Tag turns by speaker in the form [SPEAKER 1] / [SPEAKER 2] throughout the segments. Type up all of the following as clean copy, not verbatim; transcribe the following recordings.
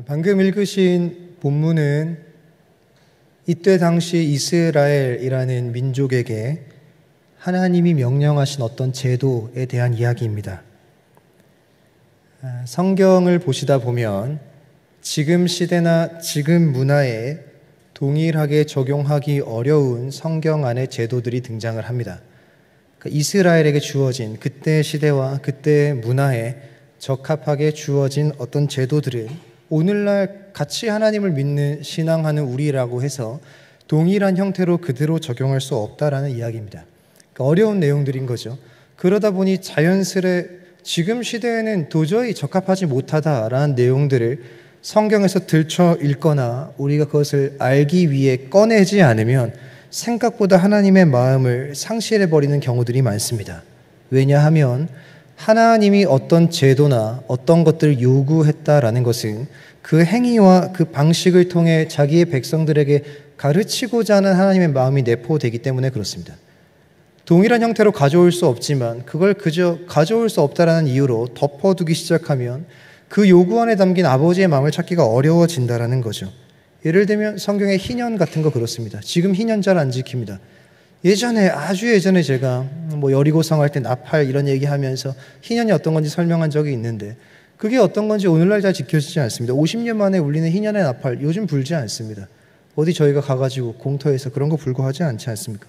[SPEAKER 1] 방금 읽으신 본문은 이때 당시 이스라엘이라는 민족에게 하나님이 명령하신 어떤 제도에 대한 이야기입니다. 성경을 보시다 보면 지금 시대나 지금 문화에 동일하게 적용하기 어려운 성경 안의 제도들이 등장을 합니다. 이스라엘에게 주어진 그때 시대와 그때 문화에 적합하게 주어진 어떤 제도들을 오늘날 같이 하나님을 믿는 신앙하는 우리라고 해서 동일한 형태로 그대로 적용할 수 없다라는 이야기입니다. 어려운 내용들인 거죠. 그러다 보니 자연스레 지금 시대에는 도저히 적합하지 못하다라는 내용들을 성경에서 들춰 읽거나 우리가 그것을 알기 위해 꺼내지 않으면 생각보다 하나님의 마음을 상실해버리는 경우들이 많습니다. 왜냐하면 하나님이 어떤 제도나 어떤 것들을 요구했다라는 것은 그 행위와 그 방식을 통해 자기의 백성들에게 가르치고자 하는 하나님의 마음이 내포되기 때문에 그렇습니다. 동일한 형태로 가져올 수 없지만 그걸 그저 가져올 수 없다라는 이유로 덮어두기 시작하면 그 요구 안에 담긴 아버지의 마음을 찾기가 어려워진다라는 거죠. 예를 들면 성경의 희년 같은 거 그렇습니다. 지금 희년 잘 안 지킵니다. 예전에 아주 예전에 제가 여리고성 할 때 나팔 이런 얘기하면서 희년이 어떤 건지 설명한 적이 있는데 그게 어떤 건지 오늘날 잘 지켜지지 않습니다. 50년 만에 울리는 희년의 나팔 요즘 불지 않습니다. 어디 저희가 가가지고 공터에서 그런 거 불고 하지 않지 않습니까?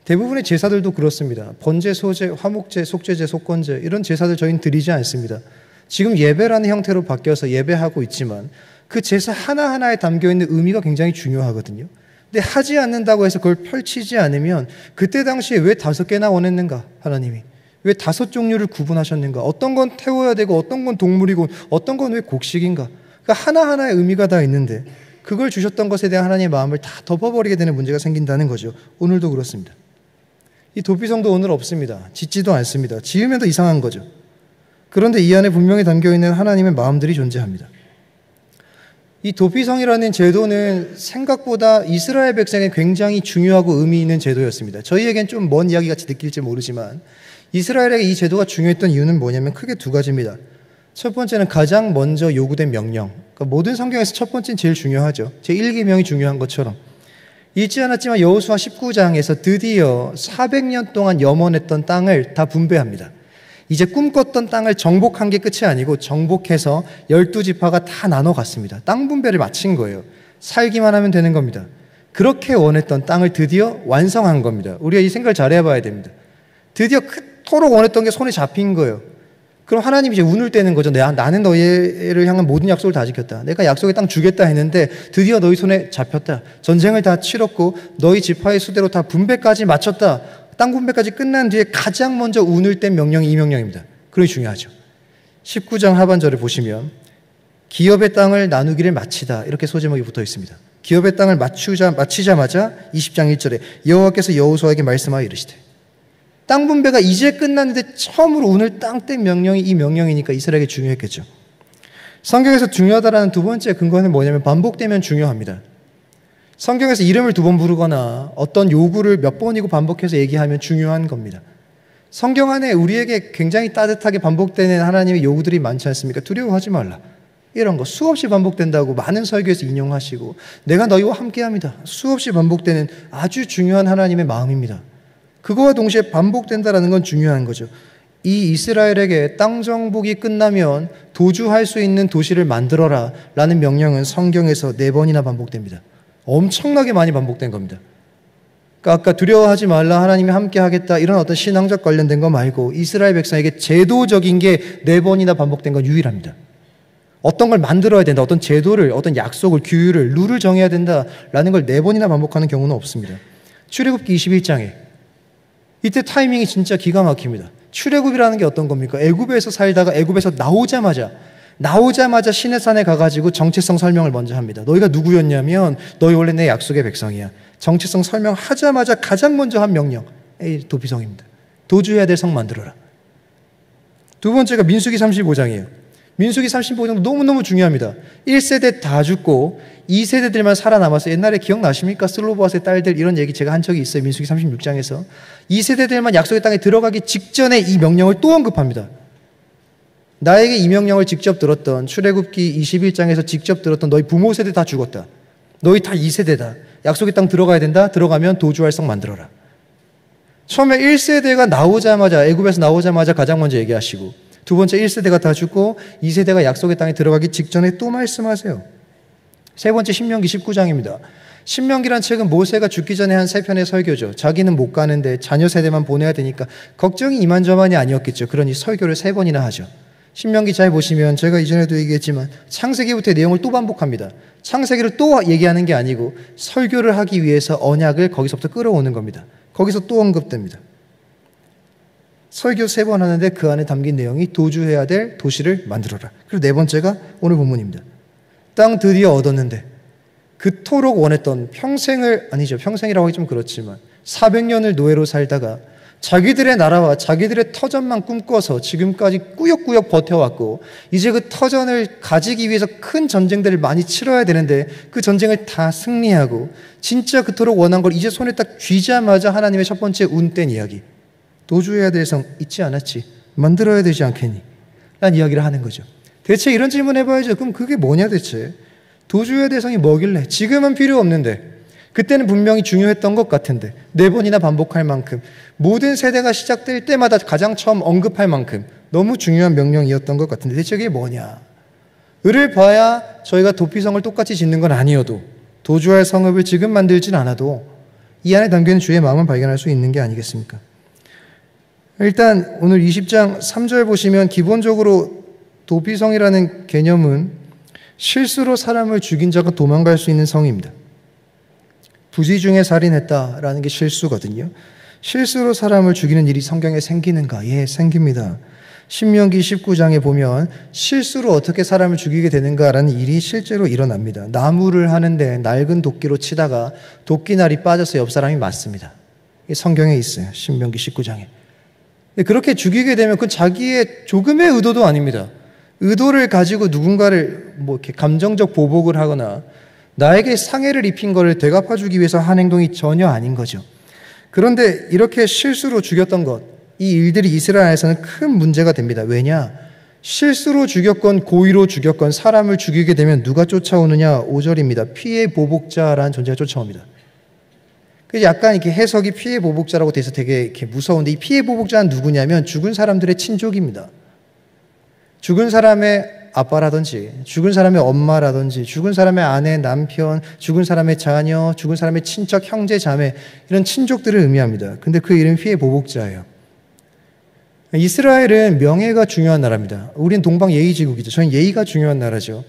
[SPEAKER 1] 대부분의 제사들도 그렇습니다. 번제, 소제, 화목제, 속죄제, 속건제 이런 제사들 저희는 드리지 않습니다. 지금 예배라는 형태로 바뀌어서 예배하고 있지만 그 제사 하나하나에 담겨있는 의미가 굉장히 중요하거든요. 근데 하지 않는다고 해서 그걸 펼치지 않으면 그때 당시에 왜 5개나 원했는가 하나님이? 왜 5 종류를 구분하셨는가? 어떤 건 태워야 되고 어떤 건 동물이고 어떤 건 왜 곡식인가? 그러니까 하나하나의 의미가 다 있는데 그걸 주셨던 것에 대한 하나님의 마음을 다 덮어버리게 되는 문제가 생긴다는 거죠. 오늘도 그렇습니다. 이 도피성도 오늘 없습니다. 짓지도 않습니다. 지으면 더 이상한 거죠. 그런데 이 안에 분명히 담겨있는 하나님의 마음들이 존재합니다. 이 도피성이라는 제도는 생각보다 이스라엘 백성에 굉장히 중요하고 의미 있는 제도였습니다. 저희에겐 좀 먼 이야기 같이 느낄지 모르지만 이스라엘에게 이 제도가 중요했던 이유는 뭐냐면 크게 2가지입니다. 첫 번째는 가장 먼저 요구된 명령. 그러니까 모든 성경에서 첫 번째는 제일 중요하죠. 제1계명이 중요한 것처럼. 잊지 않았지만 여호수아 19장에서 드디어 400년 동안 염원했던 땅을 다 분배합니다. 이제 꿈꿨던 땅을 정복한 게 끝이 아니고 정복해서 12지파가 다 나눠 갔습니다. 땅 분배를 마친 거예요. 살기만 하면 되는 겁니다. 그렇게 원했던 땅을 드디어 완성한 겁니다. 우리가 이 생각을 잘 해봐야 됩니다. 드디어 그토록 원했던 게 손에 잡힌 거예요. 그럼 하나님이 이제 운을 떼는 거죠. 나는 너희를 향한 모든 약속을 다 지켰다. 내가 약속의 땅 주겠다 했는데 드디어 너희 손에 잡혔다. 전쟁을 다 치렀고 너희 지파의 수대로 다 분배까지 마쳤다. 땅 분배까지 끝난 뒤에 가장 먼저 운을 뗀 명령이 이 명령입니다. 그러니 중요하죠. 19장 하반절을 보시면 기업의 땅을 나누기를 마치다 이렇게 소제목이 붙어 있습니다. 기업의 땅을 마치자마자 20장 1절에 여호와께서 여호수아에게 말씀하여 이르시되 땅 분배가 이제 끝났는데 처음으로 운을 땅 뗀 명령이 이 명령이니까 이스라엘에게 중요했겠죠. 성경에서 중요하다라는 2번째 근거는 뭐냐면 반복되면 중요합니다. 성경에서 이름을 2번 부르거나 어떤 요구를 몇 번이고 반복해서 얘기하면 중요한 겁니다. 성경 안에 우리에게 굉장히 따뜻하게 반복되는 하나님의 요구들이 많지 않습니까? 두려워하지 말라. 이런 거 수없이 반복된다고 많은 설교에서 인용하시고 내가 너희와 함께합니다. 수없이 반복되는 아주 중요한 하나님의 마음입니다. 그거와 동시에 반복된다는 건 중요한 거죠. 이 이스라엘에게 땅 정복이 끝나면 도주할 수 있는 도시를 만들어라 라는 명령은 성경에서 4번이나 반복됩니다. 엄청나게 많이 반복된 겁니다. 그러니까 아까 두려워하지 말라 하나님이 함께 하겠다 이런 어떤 신앙적 관련된 거 말고 이스라엘 백성에게 제도적인 게 4번이나 반복된 건 유일합니다. 어떤 걸 만들어야 된다. 어떤 제도를, 어떤 약속을, 규율을, 룰을 정해야 된다라는 걸 4번이나 반복하는 경우는 없습니다. 출애굽기 21장에 이때 타이밍이 진짜 기가 막힙니다. 출애굽이라는 게 어떤 겁니까? 애굽에서 살다가 애굽에서 나오자마자 시내산에 가가지고 정체성 설명을 먼저 합니다. 너희가 누구였냐면 너희 원래 내 약속의 백성이야. 정체성 설명하자마자 가장 먼저 한 명령 도피성입니다. 도주해야 될 성 만들어라. 2번째가 민수기 35장이에요. 민수기 35장도 너무너무 중요합니다. 1세대 다 죽고 2세대들만 살아남아서 옛날에 기억나십니까? 슬로보아스의 딸들 이런 얘기 제가 한 적이 있어요. 민수기 36장에서 2세대들만 약속의 땅에 들어가기 직전에 이 명령을 또 언급합니다. 나에게 이 명령을 직접 들었던 출애굽기 21장에서 직접 들었던 너희 부모 세대 다 죽었다. 너희 다 2세대다. 약속의 땅 들어가야 된다. 들어가면 도주할 성 만들어라. 처음에 1세대가 나오자마자 애굽에서 나오자마자 가장 먼저 얘기하시고 두 번째 1세대가 다 죽고 2세대가 약속의 땅에 들어가기 직전에 또 말씀하세요. 세 번째 신명기 19장입니다. 신명기란 책은 모세가 죽기 전에 한 3편의 설교죠. 자기는 못 가는데 자녀 세대만 보내야 되니까 걱정이 이만저만이 아니었겠죠. 그러니 설교를 3번이나 하죠. 신명기 잘 보시면 제가 이전에도 얘기했지만 창세기부터의 내용을 또 반복합니다. 창세기를 또 얘기하는 게 아니고 설교를 하기 위해서 언약을 거기서부터 끌어오는 겁니다. 거기서 또 언급됩니다. 설교 3번 하는데 그 안에 담긴 내용이 도주해야 될 도시를 만들어라. 그리고 4번째가 오늘 본문입니다. 땅 드디어 얻었는데 그토록 원했던 평생이라고 하기 좀 그렇지만 400년을 노예로 살다가 자기들의 나라와 자기들의 터전만 꿈꿔서 지금까지 꾸역꾸역 버텨왔고 이제 그 터전을 가지기 위해서 큰 전쟁들을 많이 치러야 되는데 그 전쟁을 다 승리하고 진짜 그토록 원한 걸 이제 손에 딱 쥐자마자 하나님의 첫 번째 운뗀 이야기. 도주해야 될 성 있지 않았지? 만들어야 되지 않겠니? 라는 이야기를 하는 거죠. 대체 이런 질문 해봐야죠. 그럼 그게 뭐냐 대체? 도주해야 될 성이 뭐길래? 지금은 필요 없는데 그때는 분명히 중요했던 것 같은데 4번이나 반복할 만큼 모든 세대가 시작될 때마다 가장 처음 언급할 만큼 너무 중요한 명령이었던 것 같은데 대체 그게 뭐냐? 을을 봐야 저희가 도피성을 똑같이 짓는 건 아니어도 도주할 성읍을 지금 만들진 않아도 이 안에 담겨있는 주의 마음을 발견할 수 있는 게 아니겠습니까? 일단 오늘 20장 3절 보시면 기본적으로 도피성이라는 개념은 실수로 사람을 죽인 자가 도망갈 수 있는 성입니다. 부지 중에 살인했다라는 게 실수거든요. 실수로 사람을 죽이는 일이 성경에 생기는가? 예, 생깁니다. 신명기 19장에 보면 실수로 어떻게 사람을 죽이게 되는가라는 일이 실제로 일어납니다. 나무를 하는데 낡은 도끼로 치다가 도끼날이 빠져서 옆 사람이 맞습니다. 이게 성경에 있어요. 신명기 19장에. 그렇게 죽이게 되면 그건 자기의 조금의 의도도 아닙니다. 의도를 가지고 누군가를 이렇게 감정적 보복을 하거나 나에게 상해를 입힌 것을 되갚아주기 위해서 한 행동이 전혀 아닌 거죠. 그런데 이렇게 실수로 죽였던 것, 이 일들이 이스라엘에서는 큰 문제가 됩니다. 왜냐? 실수로 죽였건 고의로 죽였건 사람을 죽이게 되면 누가 쫓아오느냐? 5절입니다. 피해 보복자라는 존재가 쫓아옵니다. 그래서 약간 이렇게 해석이 피해 보복자라고 돼서 되게 이렇게 무서운데 이 피해 보복자는 누구냐면 죽은 사람들의 친족입니다. 죽은 사람의 아빠라든지 죽은 사람의 엄마라든지 죽은 사람의 아내, 남편, 죽은 사람의 자녀, 죽은 사람의 친척, 형제, 자매 이런 친족들을 의미합니다. 근데 그 이름이 피해 보복자예요. 이스라엘은 명예가 중요한 나라입니다. 우린 동방 예의지국이죠. 저는 예의가 중요한 나라죠.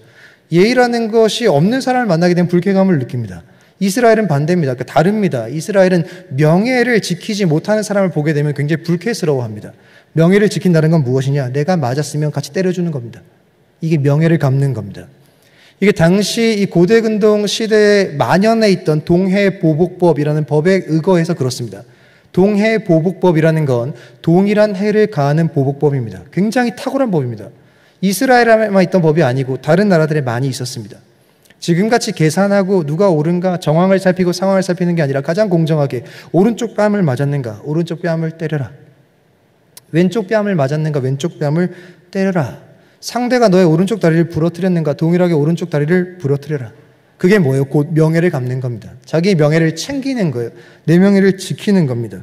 [SPEAKER 1] 예의라는 것이 없는 사람을 만나게 되면 불쾌감을 느낍니다. 이스라엘은 반대입니다. 그러니까 다릅니다. 이스라엘은 명예를 지키지 못하는 사람을 보게 되면 굉장히 불쾌스러워합니다. 명예를 지킨다는 건 무엇이냐? 내가 맞았으면 같이 때려주는 겁니다. 이게 명예를 갚는 겁니다. 이게 당시 이 고대근동 시대에 만연해 있던 동해보복법이라는 법에 의거해서 그렇습니다. 동해보복법이라는 건 동일한 해를 가하는 보복법입니다. 굉장히 탁월한 법입니다. 이스라엘에만 있던 법이 아니고 다른 나라들에 많이 있었습니다. 지금같이 계산하고 누가 옳은가 정황을 살피고 상황을 살피는 게 아니라 가장 공정하게 오른쪽 뺨을 맞았는가 오른쪽 뺨을 때려라. 왼쪽 뺨을 맞았는가 왼쪽 뺨을 때려라. 상대가 너의 오른쪽 다리를 부러뜨렸는가 동일하게 오른쪽 다리를 부러뜨려라. 그게 뭐예요? 곧 명예를 갚는 겁니다. 자기의 명예를 챙기는 거예요. 내 명예를 지키는 겁니다.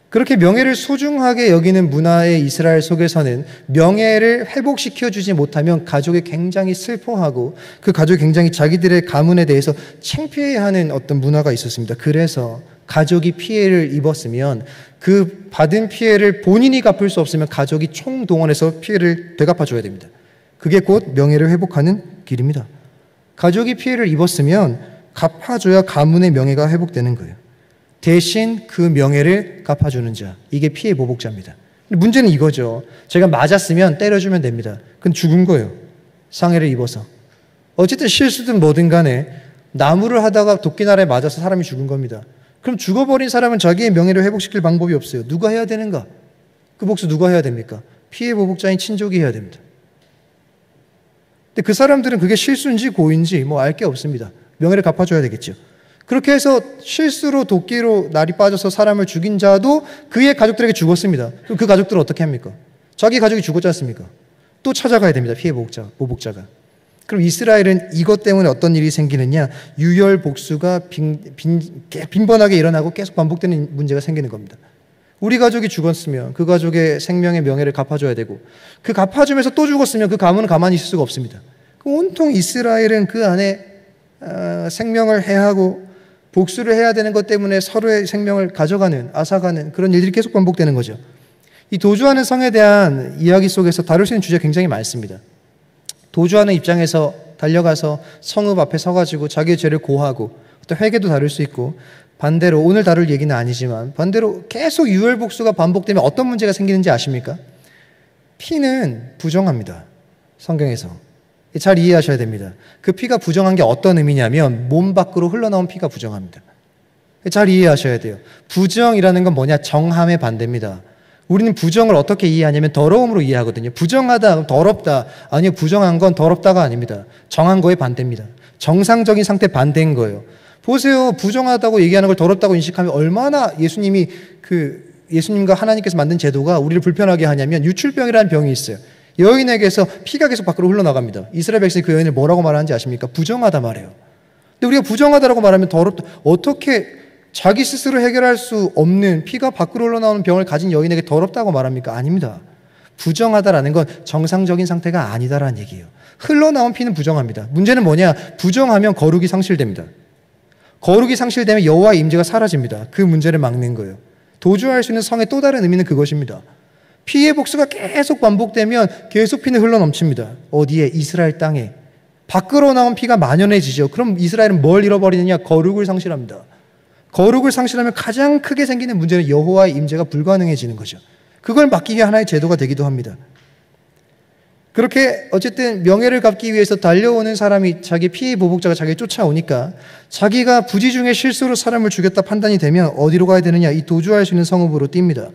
[SPEAKER 1] 그렇게 명예를 소중하게 여기는 문화의 이스라엘 속에서는 명예를 회복시켜주지 못하면 가족이 굉장히 슬퍼하고 그 가족이 굉장히 자기들의 가문에 대해서 창피해하는 어떤 문화가 있었습니다. 그래서 가족이 피해를 입었으면 그 받은 피해를 본인이 갚을 수 없으면 가족이 총동원해서 피해를 되갚아줘야 됩니다. 그게 곧 명예를 회복하는 길입니다. 가족이 피해를 입었으면 갚아줘야 가문의 명예가 회복되는 거예요. 대신 그 명예를 갚아주는 자, 이게 피해 보복자입니다. 문제는 이거죠. 제가 맞았으면 때려주면 됩니다. 그건 죽은 거예요. 상해를 입어서. 어쨌든 실수든 뭐든 간에 나무를 하다가 도끼날에 맞아서 사람이 죽은 겁니다. 그럼 죽어버린 사람은 자기의 명예를 회복시킬 방법이 없어요. 누가 해야 되는가? 그 복수 누가 해야 됩니까? 피해 보복자인 친족이 해야 됩니다. 근데 그 사람들은 그게 실수인지 고의인지 알 게 없습니다. 명예를 갚아줘야 되겠죠. 그렇게 해서 실수로 도끼로 날이 빠져서 사람을 죽인 자도 그의 가족들에게 죽었습니다. 그럼 그 가족들은 어떻게 합니까? 자기 가족이 죽었지 않습니까? 또 찾아가야 됩니다. 피해 보복자가. 그럼 이스라엘은 이것 때문에 어떤 일이 생기느냐? 유혈 복수가 빈번하게 일어나고 계속 반복되는 문제가 생기는 겁니다. 우리 가족이 죽었으면 그 가족의 생명의 명예를 갚아줘야 되고, 그 갚아주면서 또 죽었으면 그 가문은 가만히 있을 수가 없습니다. 온통 이스라엘은 그 안에 생명을 해하고 복수를 해야 되는 것 때문에 서로의 생명을 가져가는, 앗아가는 그런 일들이 계속 반복되는 거죠. 이 도주하는 성에 대한 이야기 속에서 다룰 수 있는 주제가 굉장히 많습니다. 도주하는 입장에서 달려가서 성읍 앞에 서가지고 자기의 죄를 고하고 또 회개도 다룰 수 있고, 반대로 오늘 다룰 얘기는 아니지만 반대로 계속 유혈복수가 반복되면 어떤 문제가 생기는지 아십니까? 피는 부정합니다. 성경에서. 잘 이해하셔야 됩니다. 그 피가 부정한 게 어떤 의미냐면 몸 밖으로 흘러나온 피가 부정합니다. 잘 이해하셔야 돼요. 부정이라는 건 뭐냐? 정함의 반대입니다. 우리는 부정을 어떻게 이해하냐면 더러움으로 이해하거든요. 부정하다, 더럽다. 아니요, 부정한 건 더럽다가 아닙니다. 정한 거의 반대입니다. 정상적인 상태 반대인 거예요. 보세요. 부정하다고 얘기하는 걸 더럽다고 인식하면 얼마나 예수님과 하나님께서 만든 제도가 우리를 불편하게 하냐면, 유출병이라는 병이 있어요. 여인에게서 피가 계속 밖으로 흘러나갑니다. 이스라엘 백성이 그 여인을 뭐라고 말하는지 아십니까? 부정하다 말해요. 근데 우리가 부정하다라고 말하면 더럽다. 어떻게 자기 스스로 해결할 수 없는 피가 밖으로 흘러나오는 병을 가진 여인에게 더럽다고 말합니까? 아닙니다. 부정하다라는 건 정상적인 상태가 아니다라는 얘기예요. 흘러나온 피는 부정합니다. 문제는 뭐냐? 부정하면 거룩이 상실됩니다. 거룩이 상실되면 여호와의 임재가 사라집니다. 그 문제를 막는 거예요. 도주할 수 있는 성의 또 다른 의미는 그것입니다. 피의 복수가 계속 반복되면 계속 피는 흘러넘칩니다. 어디에? 이스라엘 땅에. 밖으로 나온 피가 만연해지죠. 그럼 이스라엘은 뭘 잃어버리느냐? 거룩을 상실합니다. 거룩을 상실하면 가장 크게 생기는 문제는 여호와의 임재가 불가능해지는 거죠. 그걸 막기 위해 하나의 제도가 되기도 합니다. 그렇게 어쨌든 명예를 갚기 위해서 달려오는 사람이, 자기 피해 보복자가 자기를 쫓아오니까 자기가 부지 중에 실수로 사람을 죽였다 판단이 되면 어디로 가야 되느냐? 이 도주할 수 있는 성읍으로 뜁니다.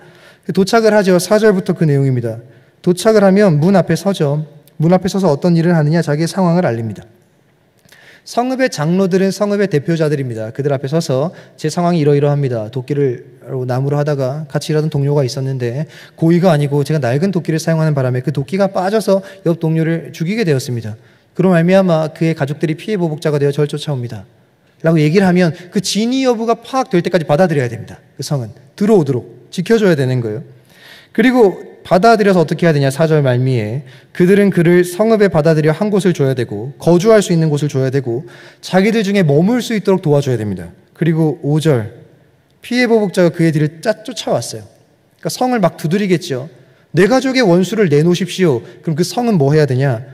[SPEAKER 1] 도착을 하죠. 4절부터 그 내용입니다. 도착을 하면 문 앞에 서죠. 문 앞에 서서 어떤 일을 하느냐? 자기의 상황을 알립니다. 성읍의 장로들은 성읍의 대표자들입니다. 그들 앞에 서서 제 상황이 이러이러합니다. 도끼를 나무로 하다가 같이 일하던 동료가 있었는데 고의가 아니고 제가 낡은 도끼를 사용하는 바람에 그 도끼가 빠져서 옆 동료를 죽이게 되었습니다. 그로 말미암아 그의 가족들이 피해 보복자가 되어 저를 쫓아옵니다. 라고 얘기를 하면 그 진위 여부가 파악될 때까지 받아들여야 됩니다. 그 성은 들어오도록 지켜줘야 되는 거예요. 그리고 받아들여서 어떻게 해야 되냐? 4절 말미에 그들은 그를 성읍에 받아들여 한 곳을 줘야 되고 거주할 수 있는 곳을 줘야 되고 자기들 중에 머물 수 있도록 도와줘야 됩니다. 그리고 5절 피해 보복자가 그의 뒤를 쫓아왔어요. 그러니까 성을 막 두드리겠죠. 내 가족의 원수를 내놓으십시오. 그럼 그 성은 뭐 해야 되냐?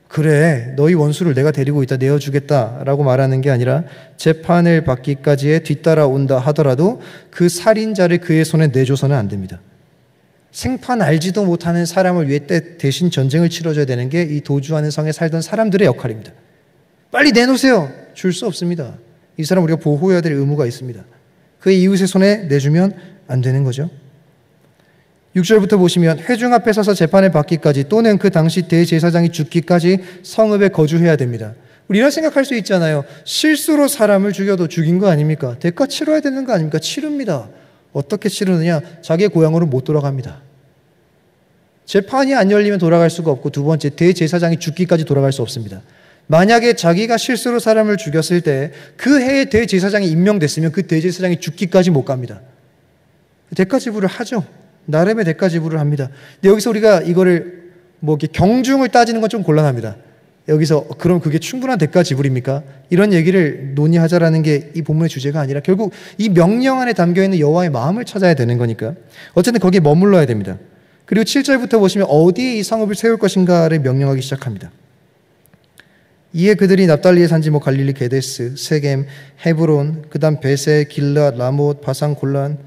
[SPEAKER 1] 그래, 너희 원수를 내가 데리고 있다, 내어주겠다라고 말하는 게 아니라 재판을 받기까지에 뒤따라온다 하더라도 그 살인자를 그의 손에 내줘서는 안 됩니다. 생판 알지도 못하는 사람을 위해 대신 전쟁을 치러줘야 되는 게 이 도주하는 성에 살던 사람들의 역할입니다. 빨리 내놓으세요. 줄 수 없습니다. 이 사람 우리가 보호해야 될 의무가 있습니다. 그의 이웃의 손에 내주면 안 되는 거죠. 6절부터 보시면 회중 앞에 서서 재판을 받기까지 또는 그 당시 대제사장이 죽기까지 성읍에 거주해야 됩니다. 우리 이런 생각할 수 있잖아요. 실수로 사람을 죽여도 죽인 거 아닙니까? 대가 치러야 되는 거 아닙니까? 치릅니다. 어떻게 치르느냐? 자기의 고향으로 못 돌아갑니다. 재판이 안 열리면 돌아갈 수가 없고, 두 번째, 대제사장이 죽기까지 돌아갈 수 없습니다. 만약에 자기가 실수로 사람을 죽였을 때 그 해에 대제사장이 임명됐으면 그 대제사장이 죽기까지 못 갑니다. 대가 지불을 하죠. 나름의 대가 지불을 합니다. 근데 여기서 우리가 이거를 뭐 이렇게 경중을 따지는 건 좀 곤란합니다. 여기서 그럼 그게 충분한 대가 지불입니까? 이런 얘기를 논의하자라는 게 이 본문의 주제가 아니라 결국 이 명령 안에 담겨있는 여호와의 마음을 찾아야 되는 거니까 어쨌든 거기에 머물러야 됩니다. 그리고 7절부터 보시면 어디에 이 성읍을 세울 것인가를 명령하기 시작합니다. 이에 그들이 납달리의 산지 갈릴리 게데스, 세겜, 헤브론, 그 다음 베세, 길앗, 라못, 바산, 골란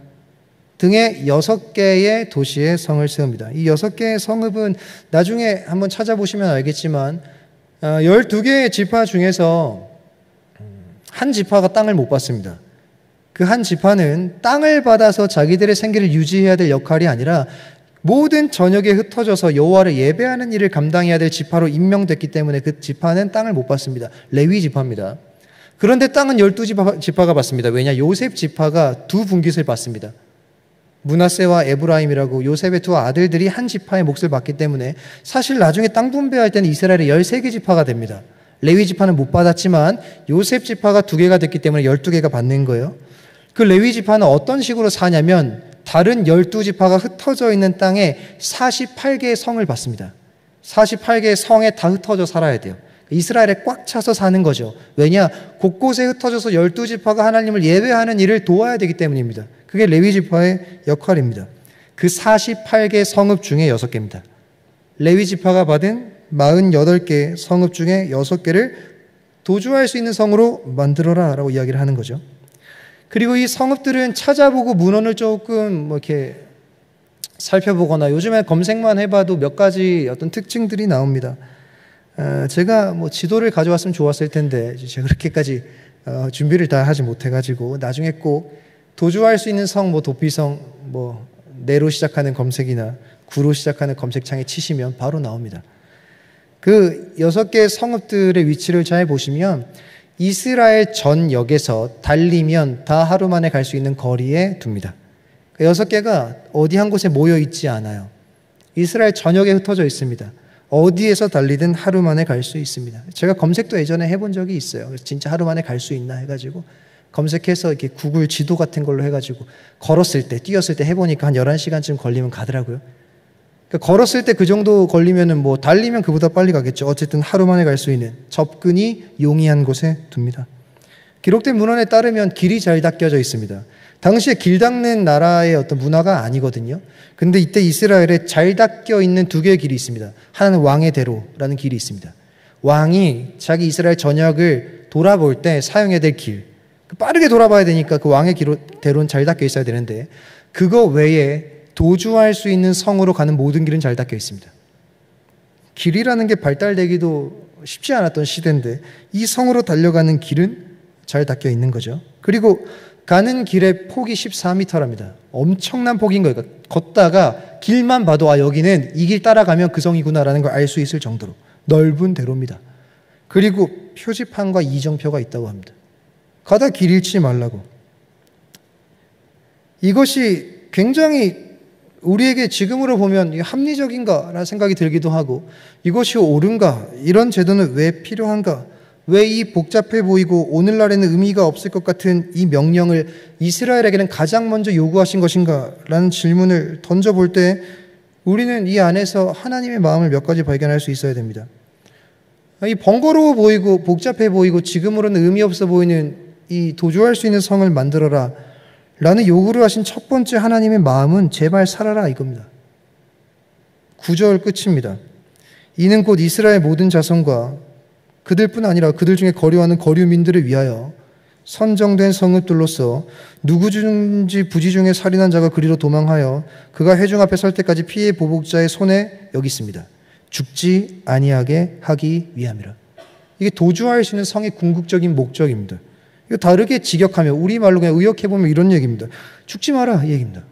[SPEAKER 1] 등의 6개의 도시의 성을 세웁니다. 이 6개의 성읍은 나중에 한번 찾아보시면 알겠지만 12개의 지파 중에서 한 지파가 땅을 못 받습니다. 그 한 지파는 땅을 받아서 자기들의 생계를 유지해야 될 역할이 아니라 모든 전역에 흩어져서 여호와를 예배하는 일을 감당해야 될 지파로 임명됐기 때문에 그 지파는 땅을 못 받습니다. 레위 지파입니다. 그런데 땅은 12지파가 받습니다. 왜냐? 요셉 지파가 2분깃을 받습니다. 므낫세와 에브라임이라고 요셉의 두 아들들이 한 지파의 몫을 받기 때문에 사실 나중에 땅 분배할 때는 이스라엘의 13개 지파가 됩니다. 레위 지파는 못 받았지만 요셉 지파가 2개가 됐기 때문에 12개가 받는 거예요. 그 레위 지파는 어떤 식으로 사냐면 다른 12지파가 흩어져 있는 땅에 48개의 성을 받습니다. 48개의 성에 다 흩어져 살아야 돼요. 이스라엘에 꽉 차서 사는 거죠. 왜냐? 곳곳에 흩어져서 12지파가 하나님을 예배하는 일을 도와야 되기 때문입니다. 그게 레위 지파의 역할입니다. 그 48개 성읍 중에 6개입니다. 레위 지파가 받은 48개 성읍 중에 6개를 도주할 수 있는 성으로 만들어라 라고 이야기를 하는 거죠. 그리고 이 성읍들은 찾아보고 문헌을 조금 이렇게 살펴보거나 요즘에 검색만 해봐도 몇 가지 어떤 특징들이 나옵니다. 제가 지도를 가져왔으면 좋았을 텐데 제가 그렇게까지 준비를 다 하지 못해가지고 나중에 꼭 도주할 수 있는 성, 도피성, 내로 시작하는 검색이나 구로 시작하는 검색창에 치시면 바로 나옵니다. 그 6개의 성읍들의 위치를 잘 보시면 이스라엘 전역에서 달리면 다 하루 만에 갈 수 있는 거리에 둡니다. 6개가 어디 한 곳에 모여 있지 않아요. 이스라엘 전역에 흩어져 있습니다. 어디에서 달리든 하루 만에 갈 수 있습니다. 제가 검색도 예전에 해본 적이 있어요. 그래서 진짜 하루 만에 갈 수 있나 해가지고 검색해서 이렇게 구글 지도 같은 걸로 해가지고 걸었을 때, 뛰었을 때 해보니까 한 11시간쯤 걸리면 가더라고요. 그러니까 걸었을 때 그 정도 걸리면은 달리면 그보다 빨리 가겠죠. 어쨌든 하루 만에 갈 수 있는 접근이 용이한 곳에 둡니다. 기록된 문헌에 따르면 길이 잘 닦여져 있습니다. 당시에 길 닦는 나라의 어떤 문화가 아니거든요. 근데 이때 이스라엘에 잘 닦여 있는 2개의 길이 있습니다. 하나는 왕의 대로라는 길이 있습니다. 왕이 자기 이스라엘 전역을 돌아볼 때 사용해야 될 길, 빠르게 돌아봐야 되니까 그 왕의 대로는 잘 닦여 있어야 되는데 그거 외에 도주할 수 있는 성으로 가는 모든 길은 잘 닦여 있습니다. 길이라는 게 발달되기도 쉽지 않았던 시대인데 이 성으로 달려가는 길은 잘 닦여 있는 거죠. 그리고 가는 길의 폭이 14m랍니다. 엄청난 폭인 거예요. 그러니까 걷다가 길만 봐도 여기는 이 길 따라가면 그 성이구나라는 걸 알 수 있을 정도로 넓은 대로입니다. 그리고 표지판과 이정표가 있다고 합니다. 가다 길 잃지 말라고. 이것이 굉장히 우리에게 지금으로 보면 합리적인가라는 생각이 들기도 하고 이것이 옳은가? 이런 제도는 왜 필요한가? 왜 이 복잡해 보이고 오늘날에는 의미가 없을 것 같은 이 명령을 이스라엘에게는 가장 먼저 요구하신 것인가? 라는 질문을 던져볼 때 우리는 이 안에서 하나님의 마음을 몇 가지 발견할 수 있어야 됩니다. 이 번거로워 보이고 복잡해 보이고 지금으로는 의미 없어 보이는 이 도주할 수 있는 성을 만들어라 라는 요구를 하신 첫 번째 하나님의 마음은 제발 살아라 이겁니다. 9절 끝입니다. 이는 곧 이스라엘 모든 자손과 그들뿐 아니라 그들 중에 거류하는 거류민들을 위하여 선정된 성읍들로서 누구든지 부지 중에 살인한 자가 그리로 도망하여 그가 회중 앞에 설 때까지 피해 보복자의 손에 여기 있습니다. 죽지 아니하게 하기 위함이라. 이게 도주할 수 있는 성의 궁극적인 목적입니다. 이거 다르게 직역하면 우리말로 그냥 의역해보면 이런 얘기입니다. 죽지 마라 이 얘기입니다.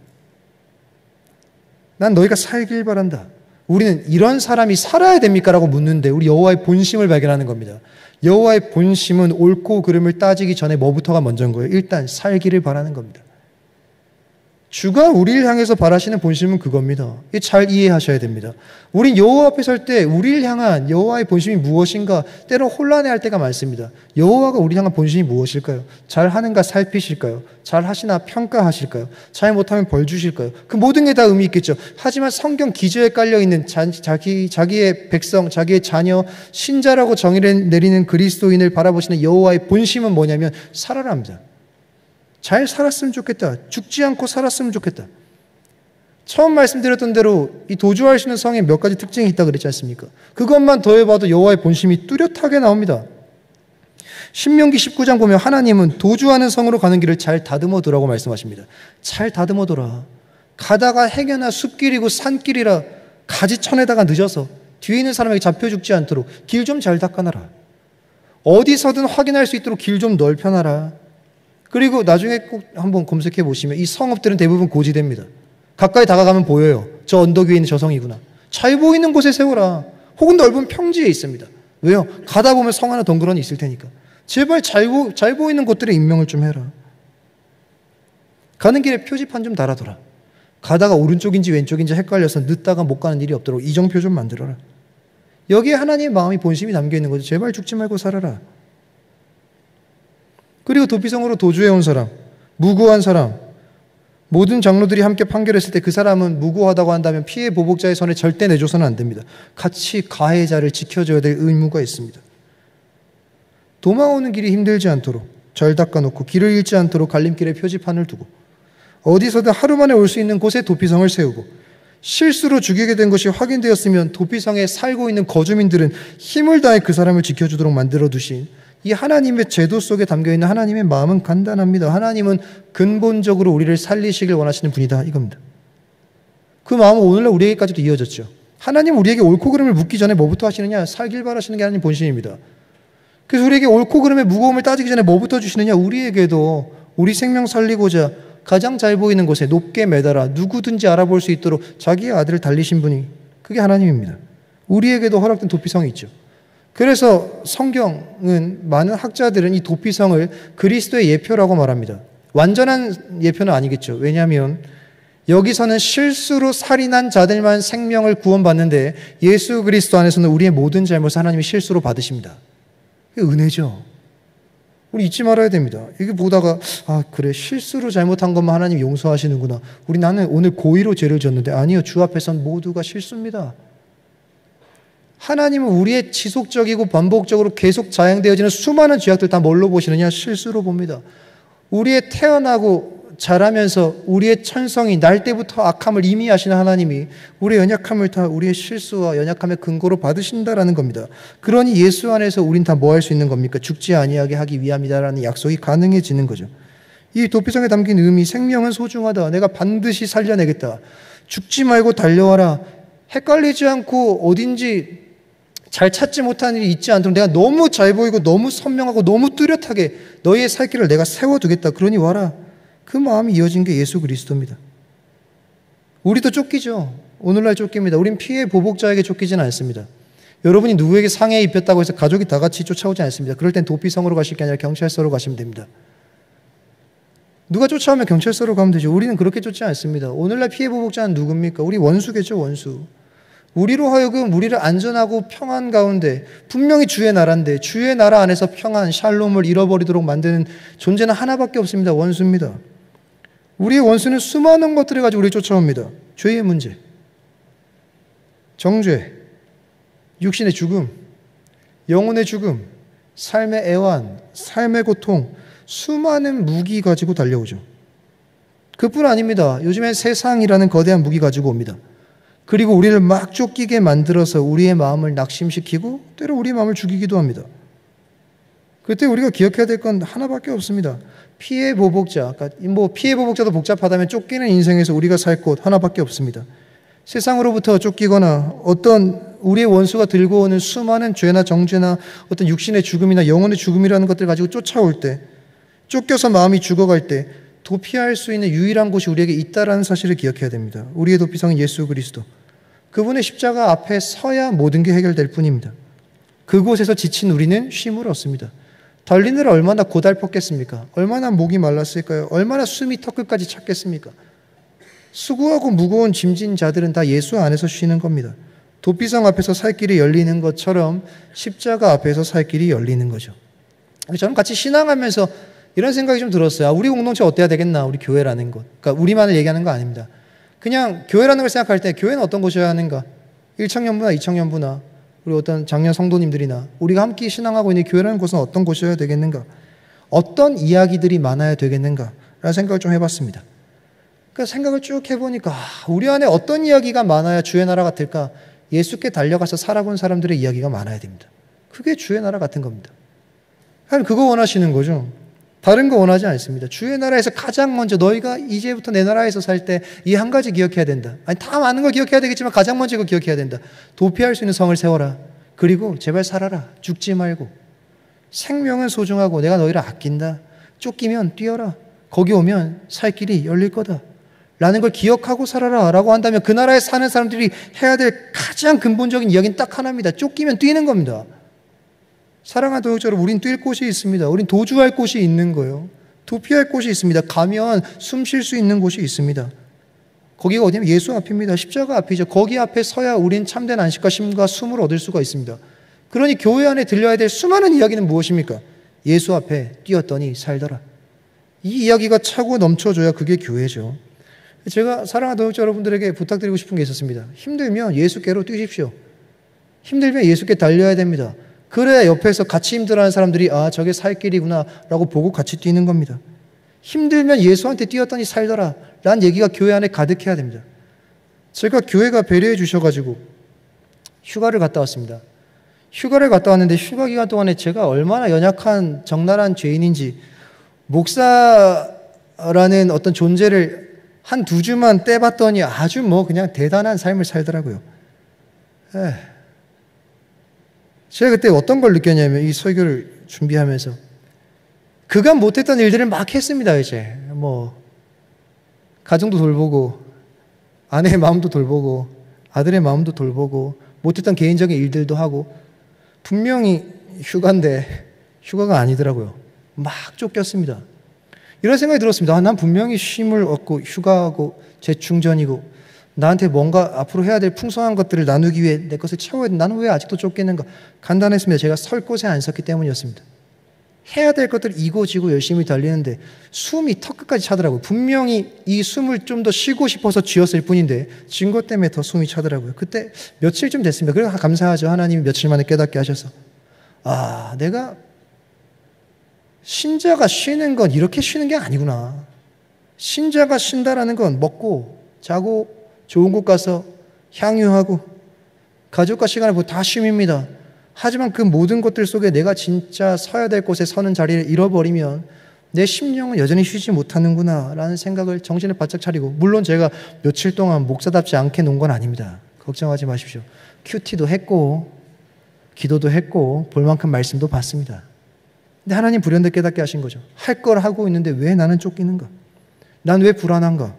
[SPEAKER 1] 난 너희가 살길 바란다. 우리는 이런 사람이 살아야 됩니까? 라고 묻는데 우리 여호와의 본심을 발견하는 겁니다. 여호와의 본심은 옳고 그름을 따지기 전에 뭐부터가 먼저인 거예요? 일단 살기를 바라는 겁니다. 주가 우리를 향해서 바라시는 본심은 그겁니다. 이게 잘 이해하셔야 됩니다. 우린 여호와 앞에 설 때 우리를 향한 여호와의 본심이 무엇인가 때로 혼란해할 때가 많습니다. 여호와가 우리를 향한 본심이 무엇일까요? 잘하는가 살피실까요? 잘하시나 평가하실까요? 잘 못하면 벌 주실까요? 그 모든 게 다 의미 있겠죠. 하지만 성경 기저에 깔려있는 자기의 백성, 자기의 자녀, 신자라고 정의를 내리는 그리스도인을 바라보시는 여호와의 본심은 뭐냐면 살아랍니다. 잘 살았으면 좋겠다. 죽지 않고 살았으면 좋겠다. 처음 말씀드렸던 대로 이 도주할 수 있는 성에 몇 가지 특징이 있다고 그랬지 않습니까? 그것만 더해봐도 여호와의 본심이 뚜렷하게 나옵니다. 신명기 19장 보면 하나님은 도주하는 성으로 가는 길을 잘 다듬어 두라고 말씀하십니다. 잘 다듬어 둬라. 가다가 행여나 숲길이고 산길이라 가지천에다가 늦어서 뒤에 있는 사람에게 잡혀 죽지 않도록 길 좀 잘 닦아놔라. 어디서든 확인할 수 있도록 길 좀 넓혀놔라. 그리고 나중에 꼭 한번 검색해 보시면 이 성읍들은 대부분 고지대입니다. 가까이 다가가면 보여요. 저 언덕 위에 있는 저 성이구나. 잘 보이는 곳에 세워라. 혹은 넓은 평지에 있습니다. 왜요? 가다 보면 성 하나 덩그러니 있을 테니까. 제발 잘 보이는 곳들에 임명을 좀 해라. 가는 길에 표지판 좀 달아둬라. 가다가 오른쪽인지 왼쪽인지 헷갈려서 늦다가 못 가는 일이 없도록 이정표 좀 만들어라. 여기에 하나님의 마음이 본심이 담겨 있는 거죠. 제발 죽지 말고 살아라. 그리고 도피성으로 도주해온 사람, 무고한 사람, 모든 장로들이 함께 판결했을 때 그 사람은 무고하다고 한다면 피해 보복자의 손에 절대 내줘서는 안 됩니다. 같이 가해자를 지켜줘야 될 의무가 있습니다. 도망오는 길이 힘들지 않도록 잘 닦아놓고 길을 잃지 않도록 갈림길에 표지판을 두고 어디서든 하루 만에 올 수 있는 곳에 도피성을 세우고 실수로 죽이게 된 것이 확인되었으면 도피성에 살고 있는 거주민들은 힘을 다해 그 사람을 지켜주도록 만들어 두신 이 하나님의 제도 속에 담겨있는 하나님의 마음은 간단합니다. 하나님은 근본적으로 우리를 살리시길 원하시는 분이다 이겁니다. 그 마음은 오늘날 우리에게까지도 이어졌죠. 하나님 우리에게 옳고 그름을 묻기 전에 뭐부터 하시느냐? 살길 바라시는 게 하나님 본심입니다. 그래서 우리에게 옳고 그름의 무거움을 따지기 전에 뭐부터 주시느냐? 우리에게도 우리 생명 살리고자 가장 잘 보이는 곳에 높게 매달아 누구든지 알아볼 수 있도록 자기의 아들을 달리신 분이 그게 하나님입니다. 우리에게도 허락된 도피성이 있죠. 그래서 성경은 많은 학자들은 이 도피성을 그리스도의 예표라고 말합니다. 완전한 예표는 아니겠죠. 왜냐하면 여기서는 실수로 살인한 자들만 생명을 구원받는데 예수 그리스도 안에서는 우리의 모든 잘못을 하나님이 실수로 받으십니다. 이게 은혜죠. 우리 잊지 말아야 됩니다. 이게 보다가 그래 실수로 잘못한 것만 하나님 용서하시는구나. 나는 오늘 고의로 죄를 졌는데 아니요. 주 앞에선 모두가 실수입니다. 하나님은 우리의 지속적이고 반복적으로 계속 자행되어지는 수많은 죄악들 다 뭘로 보시느냐? 실수로 봅니다. 우리의 태어나고 자라면서 우리의 천성이 날 때부터 악함을 이미 아시는 하나님이 우리의 연약함을 다 우리의 실수와 연약함의 근거로 받으신다라는 겁니다. 그러니 예수 안에서 우린 다 뭐 할 수 있는 겁니까? 죽지 아니하게 하기 위함이다라는 약속이 가능해지는 거죠. 이 도피성에 담긴 의미, 생명은 소중하다. 내가 반드시 살려내겠다. 죽지 말고 달려와라. 헷갈리지 않고 어딘지 잘 찾지 못하는 일이 있지 않도록 내가 너무 잘 보이고 너무 선명하고 너무 뚜렷하게 너희의 살 길을 내가 세워두겠다. 그러니 와라. 그 마음이 이어진 게 예수 그리스도입니다. 우리도 쫓기죠. 오늘날 쫓깁니다. 우린 피해 보복자에게 쫓기지는 않습니다. 여러분이 누구에게 상해 입혔다고 해서 가족이 다 같이 쫓아오지 않습니다. 그럴 땐 도피성으로 가실 게 아니라 경찰서로 가시면 됩니다. 누가 쫓아오면 경찰서로 가면 되죠. 우리는 그렇게 쫓지 않습니다. 오늘날 피해 보복자는 누굽니까? 우리 원수겠죠, 원수. 우리로 하여금 우리를 안전하고 평안 가운데 분명히 주의 나라인데 주의 나라 안에서 평안, 샬롬을 잃어버리도록 만드는 존재는 하나밖에 없습니다. 원수입니다. 우리의 원수는 수많은 것들을 가지고 우리를 쫓아옵니다. 죄의 문제, 정죄, 육신의 죽음, 영혼의 죽음, 삶의 애환, 삶의 고통, 수많은 무기 가지고 달려오죠. 그뿐 아닙니다. 요즘엔 세상이라는 거대한 무기 가지고 옵니다. 그리고 우리를 막 쫓기게 만들어서 우리의 마음을 낙심시키고 때로 우리의 마음을 죽이기도 합니다. 그때 우리가 기억해야 될 건 하나밖에 없습니다. 피해 보복자, 그러니까 피해 보복자도 복잡하다면 쫓기는 인생에서 우리가 살 곳 하나밖에 없습니다. 세상으로부터 쫓기거나 어떤 우리의 원수가 들고 오는 수많은 죄나 정죄나 어떤 육신의 죽음이나 영혼의 죽음이라는 것들 가지고 쫓아올 때, 쫓겨서 마음이 죽어갈 때 도피할 수 있는 유일한 곳이 우리에게 있다라는 사실을 기억해야 됩니다. 우리의 도피성은 예수 그리스도. 그분의 십자가 앞에 서야 모든 게 해결될 뿐입니다. 그곳에서 지친 우리는 쉼을 얻습니다. 달리느라 얼마나 고달팠겠습니까? 얼마나 목이 말랐을까요? 얼마나 숨이 턱끝까지 찼겠습니까? 수고하고 무거운 짐진 자들은 다 예수 안에서 쉬는 겁니다. 도피성 앞에서 살 길이 열리는 것처럼 십자가 앞에서 살 길이 열리는 거죠. 저는 같이 신앙하면서 이런 생각이 좀 들었어요. 우리 공동체 어때야 되겠나? 우리 교회라는 것. 그러니까 우리만을 얘기하는 거 아닙니다. 그냥 교회라는 걸 생각할 때 교회는 어떤 곳이어야 하는가? 1청년부나 2청년부나 우리 어떤 장년 성도님들이나 우리가 함께 신앙하고 있는 교회라는 곳은 어떤 곳이어야 되겠는가? 어떤 이야기들이 많아야 되겠는가? 라는 생각을 좀 해봤습니다. 그러니까 생각을 쭉 해보니까 우리 안에 어떤 이야기가 많아야 주의 나라 같을까? 예수께 달려가서 살아본 사람들의 이야기가 많아야 됩니다. 그게 주의 나라 같은 겁니다. 하나님 그거 원하시는 거죠. 다른 거 원하지 않습니다. 주의 나라에서 가장 먼저 너희가 이제부터 내 나라에서 살 때 이 한 가지 기억해야 된다. 아니 다 많은 걸 기억해야 되겠지만 가장 먼저 이거 기억해야 된다. 도피할 수 있는 성을 세워라. 그리고 제발 살아라. 죽지 말고. 생명은 소중하고 내가 너희를 아낀다. 쫓기면 뛰어라. 거기 오면 살 길이 열릴 거다. 라는 걸 기억하고 살아라 라고 한다면 그 나라에 사는 사람들이 해야 될 가장 근본적인 이야기는 딱 하나입니다. 쫓기면 뛰는 겁니다. 사랑하는 동역자 여러분, 우린 뛸 곳이 있습니다. 우린 도주할 곳이 있는 거예요. 도피할 곳이 있습니다. 가면 숨 쉴 수 있는 곳이 있습니다. 거기가 어디냐면 예수 앞입니다. 십자가 앞이죠. 거기 앞에 서야 우린 참된 안식과 쉼과 숨을 얻을 수가 있습니다. 그러니 교회 안에 들려야 될 수많은 이야기는 무엇입니까? 예수 앞에 뛰었더니 살더라. 이 이야기가 차고 넘쳐줘야 그게 교회죠. 제가 사랑하는 동역자 여러분들에게 부탁드리고 싶은 게 있었습니다. 힘들면 예수께로 뛰십시오. 힘들면 예수께 달려야 됩니다. 그래야 옆에서 같이 힘들어하는 사람들이 아 저게 살 길이구나 라고 보고 같이 뛰는 겁니다. 힘들면 예수한테 뛰었더니 살더라 라는 얘기가 교회 안에 가득해야 됩니다. 제가 교회가 배려해 주셔가지고 휴가를 갔다 왔습니다. 휴가를 갔다 왔는데 휴가 기간 동안에 제가 얼마나 연약한 적나라한 죄인인지 목사라는 어떤 존재를 한 두 주만 떼봤더니 아주 그냥 대단한 삶을 살더라고요. 제가 그때 어떤 걸 느꼈냐면 이 설교를 준비하면서 그간 못했던 일들을 막 했습니다. 이제 가정도 돌보고 아내의 마음도 돌보고 아들의 마음도 돌보고 못했던 개인적인 일들도 하고 분명히 휴가인데 휴가가 아니더라고요. 막 쫓겼습니다. 이런 생각이 들었습니다. 난 분명히 쉼을 얻고 휴가하고 재충전이고 나한테 뭔가 앞으로 해야 될 풍성한 것들을 나누기 위해 내 것을 채워야 돼. 나는 왜 아직도 쫓기는가? 간단했습니다. 제가 설 곳에 안 섰기 때문이었습니다. 해야 될 것들을 이고지고 열심히 달리는데 숨이 턱끝까지 차더라고요. 분명히 이 숨을 좀 더 쉬고 싶어서 쥐었을 뿐인데 쥔 것 때문에 더 숨이 차더라고요. 그때 며칠쯤 됐습니다. 그래서 감사하죠. 하나님이 며칠 만에 깨닫게 하셔서 내가 신자가 쉬는 건 이렇게 쉬는 게 아니구나. 신자가 쉰다라는 건 먹고 자고 좋은 곳 가서 향유하고 가족과 시간을 보고 다 쉼입니다. 하지만 그 모든 것들 속에 내가 진짜 서야 될 곳에 서는 자리를 잃어버리면 내 심령은 여전히 쉬지 못하는구나 라는 생각을 정신을 바짝 차리고 물론 제가 며칠 동안 목사답지 않게 논 건 아닙니다. 걱정하지 마십시오. 큐티도 했고 기도도 했고 볼 만큼 말씀도 봤습니다. 근데 하나님 불현듯 깨닫게 하신 거죠. 할 걸 하고 있는데 왜 나는 쫓기는가? 난 왜 불안한가?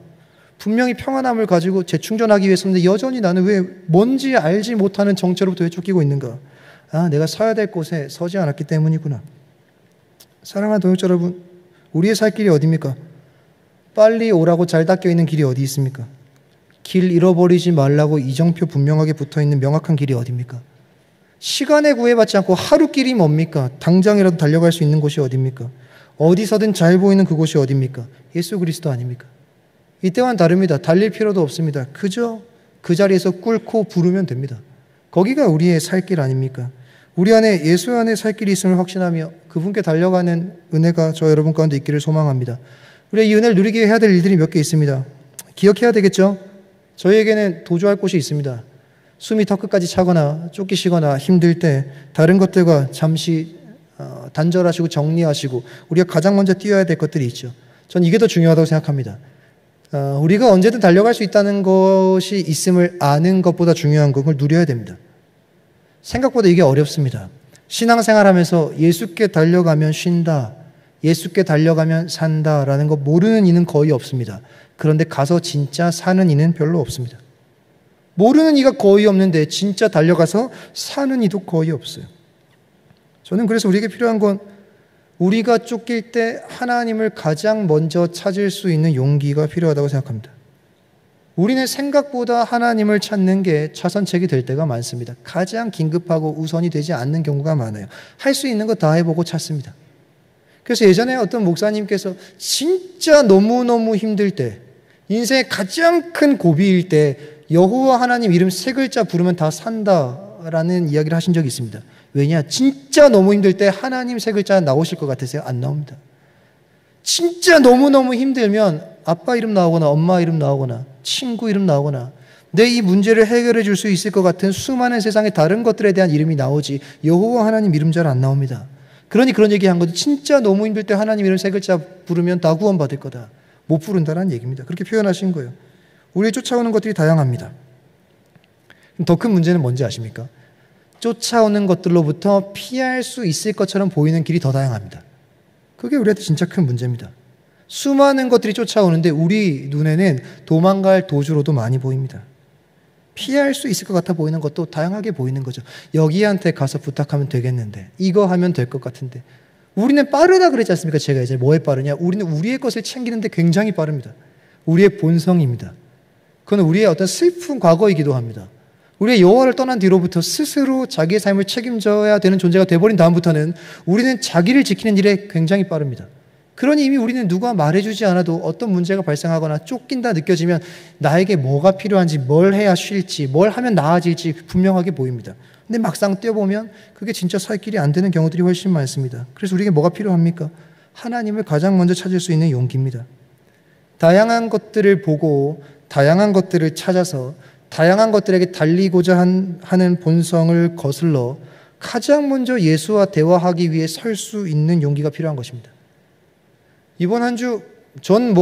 [SPEAKER 1] 분명히 평안함을 가지고 재충전하기 위해서인데 여전히 나는 왜 뭔지 알지 못하는 정체로부터 왜 쫓기고 있는가? 내가 서야 될 곳에 서지 않았기 때문이구나. 사랑하는 동역자 여러분, 우리의 살 길이 어디입니까? 빨리 오라고 잘 닦여 있는 길이 어디 있습니까? 길 잃어버리지 말라고 이정표 분명하게 붙어있는 명확한 길이 어디입니까? 시간에 구애받지 않고 하루 길이 뭡니까? 당장이라도 달려갈 수 있는 곳이 어디입니까? 어디서든 잘 보이는 그곳이 어디입니까? 예수 그리스도 아닙니까? 이때와는 다릅니다. 달릴 필요도 없습니다. 그저 그 자리에서 꿇고 부르면 됩니다. 거기가 우리의 살 길 아닙니까? 우리 안에 예수 안에 살 길이 있음을 확신하며 그분께 달려가는 은혜가 저 여러분 가운데 있기를 소망합니다. 우리가 이 은혜를 누리기 위해 해야 될 일들이 몇 개 있습니다. 기억해야 되겠죠? 저희에게는 도주할 곳이 있습니다. 숨이 턱끝까지 차거나 쫓기시거나 힘들 때 다른 것들과 잠시 단절하시고 정리하시고 우리가 가장 먼저 뛰어야 될 것들이 있죠. 전 이게 더 중요하다고 생각합니다. 우리가 언제든 달려갈 수 있다는 것이 있음을 아는 것보다 중요한 건 그걸 누려야 됩니다. 생각보다 이게 어렵습니다. 신앙생활하면서 예수께 달려가면 쉰다, 예수께 달려가면 산다라는 거 모르는 이는 거의 없습니다. 그런데 가서 진짜 사는 이는 별로 없습니다. 모르는 이가 거의 없는데 진짜 달려가서 사는 이도 거의 없어요. 저는 그래서 우리에게 필요한 건 우리가 쫓길 때 하나님을 가장 먼저 찾을 수 있는 용기가 필요하다고 생각합니다. 우리는 생각보다 하나님을 찾는 게 차선책이 될 때가 많습니다. 가장 긴급하고 우선이 되지 않는 경우가 많아요. 할 수 있는 거 다 해보고 찾습니다. 그래서 예전에 어떤 목사님께서 진짜 너무너무 힘들 때, 인생의 가장 큰 고비일 때 여호와 하나님 이름 3글자 부르면 다 산다라는 이야기를 하신 적이 있습니다. 왜냐? 진짜 너무 힘들 때 하나님 3글자 나오실 것 같으세요? 안 나옵니다. 진짜 너무너무 힘들면 아빠 이름 나오거나 엄마 이름 나오거나 친구 이름 나오거나 내 이 문제를 해결해 줄 수 있을 것 같은 수많은 세상의 다른 것들에 대한 이름이 나오지 여호와 하나님 이름 잘 안 나옵니다. 그러니 그런 얘기한 거죠. 진짜 너무 힘들 때 하나님 이름 3글자 부르면 다 구원받을 거다. 못 부른다는 얘기입니다. 그렇게 표현하신 거예요. 우리를 쫓아오는 것들이 다양합니다. 더 큰 문제는 뭔지 아십니까? 쫓아오는 것들로부터 피할 수 있을 것처럼 보이는 길이 더 다양합니다. 그게 우리한테 진짜 큰 문제입니다. 수많은 것들이 쫓아오는데 우리 눈에는 도망갈 도주로도 많이 보입니다. 피할 수 있을 것 같아 보이는 것도 다양하게 보이는 거죠. 여기한테 가서 부탁하면 되겠는데, 이거 하면 될 것 같은데. 우리는 빠르다 그랬지 않습니까? 제가 이제 뭐에 빠르냐? 우리는 우리의 것을 챙기는데 굉장히 빠릅니다. 우리의 본성입니다. 그건 우리의 어떤 슬픈 과거이기도 합니다. 우리의 여호와를 떠난 뒤로부터 스스로 자기의 삶을 책임져야 되는 존재가 되어버린 다음부터는 우리는 자기를 지키는 일에 굉장히 빠릅니다. 그러니 이미 우리는 누가 말해주지 않아도 어떤 문제가 발생하거나 쫓긴다 느껴지면 나에게 뭐가 필요한지, 뭘 해야 쉴지, 뭘 하면 나아질지 분명하게 보입니다. 근데 막상 뛰어보면 그게 진짜 살 길이 안 되는 경우들이 훨씬 많습니다. 그래서 우리에게 뭐가 필요합니까? 하나님을 가장 먼저 찾을 수 있는 용기입니다. 다양한 것들을 보고 다양한 것들을 찾아서 다양한 것들에게 달리고자 하는 본성을 거슬러 가장 먼저 예수와 대화하기 위해 설 수 있는 용기가 필요한 것입니다. 이번 한 주 전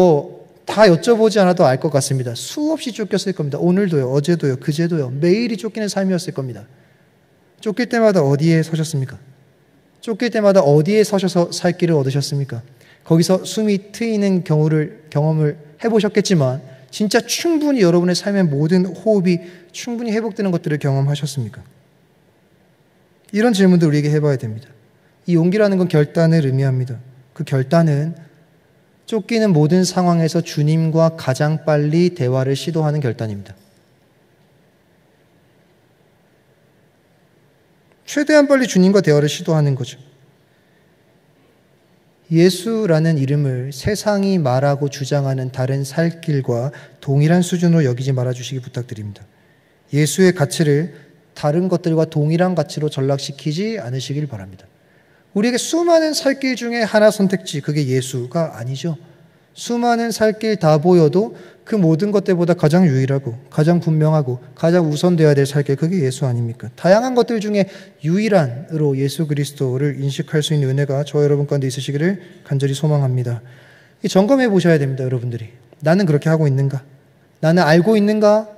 [SPEAKER 1] 다 여쭤보지 않아도 알 것 같습니다. 수없이 쫓겼을 겁니다. 오늘도요, 어제도요, 그제도요. 매일이 쫓기는 삶이었을 겁니다. 쫓길 때마다 어디에 서셨습니까? 쫓길 때마다 어디에 서셔서 살 길을 얻으셨습니까? 거기서 숨이 트이는 경험을 해보셨겠지만 진짜 충분히 여러분의 삶의 모든 호흡이 충분히 회복되는 것들을 경험하셨습니까? 이런 질문도 우리에게 해봐야 됩니다. 이 용기라는 건 결단을 의미합니다. 그 결단은 쫓기는 모든 상황에서 주님과 가장 빨리 대화를 시도하는 결단입니다. 최대한 빨리 주님과 대화를 시도하는 거죠. 예수라는 이름을 세상이 말하고 주장하는 다른 살 길과 동일한 수준으로 여기지 말아주시기 부탁드립니다. 예수의 가치를 다른 것들과 동일한 가치로 전락시키지 않으시길 바랍니다. 우리에게 수많은 살 길 중에 하나 선택지, 그게 예수가 아니죠. 수많은 살 길 다 보여도 그 모든 것들보다 가장 유일하고 가장 분명하고 가장 우선되어야 될 살 길, 그게 예수 아닙니까? 다양한 것들 중에 유일한으로 예수 그리스도를 인식할 수 있는 은혜가 저와 여러분 가운데 있으시기를 간절히 소망합니다. 점검해 보셔야 됩니다, 여러분들이. 나는 그렇게 하고 있는가? 나는 알고 있는가?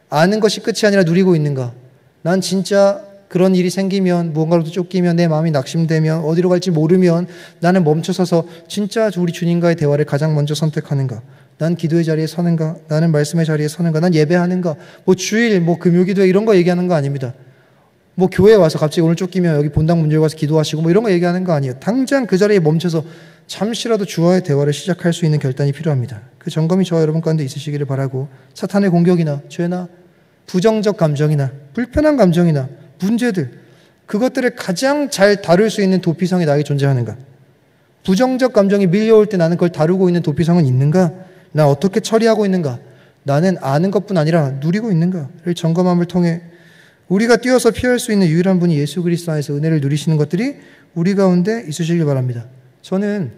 [SPEAKER 1] 아는 것이 끝이 아니라 누리고 있는가? 난 진짜 그런 일이 생기면, 무언가로도 쫓기면, 내 마음이 낙심되면, 어디로 갈지 모르면 나는 멈춰서서 진짜 우리 주님과의 대화를 가장 먼저 선택하는가? 난 기도의 자리에 서는가? 나는 말씀의 자리에 서는가? 난 예배하는가? 주일, 금요기도회 이런 거 얘기하는 거 아닙니다. 교회에 와서 갑자기 오늘 쫓기면 여기 본당 문 열고 와서 기도하시고 이런 거 얘기하는 거 아니에요. 당장 그 자리에 멈춰서 잠시라도 주와의 대화를 시작할 수 있는 결단이 필요합니다. 그 점검이 저와 여러분 가운데 있으시기를 바라고, 사탄의 공격이나 죄나 부정적 감정이나 불편한 감정이나 문제들, 그것들을 가장 잘 다룰 수 있는 도피성이 나에게 존재하는가? 부정적 감정이 밀려올 때 나는 그걸 다루고 있는 도피성은 있는가? 나 어떻게 처리하고 있는가? 나는 아는 것뿐 아니라 누리고 있는가를 점검함을 통해 우리가 뛰어서 피할 수 있는 유일한 분이 예수 그리스도 안에서 은혜를 누리시는 것들이 우리 가운데 있으시길 바랍니다. 저는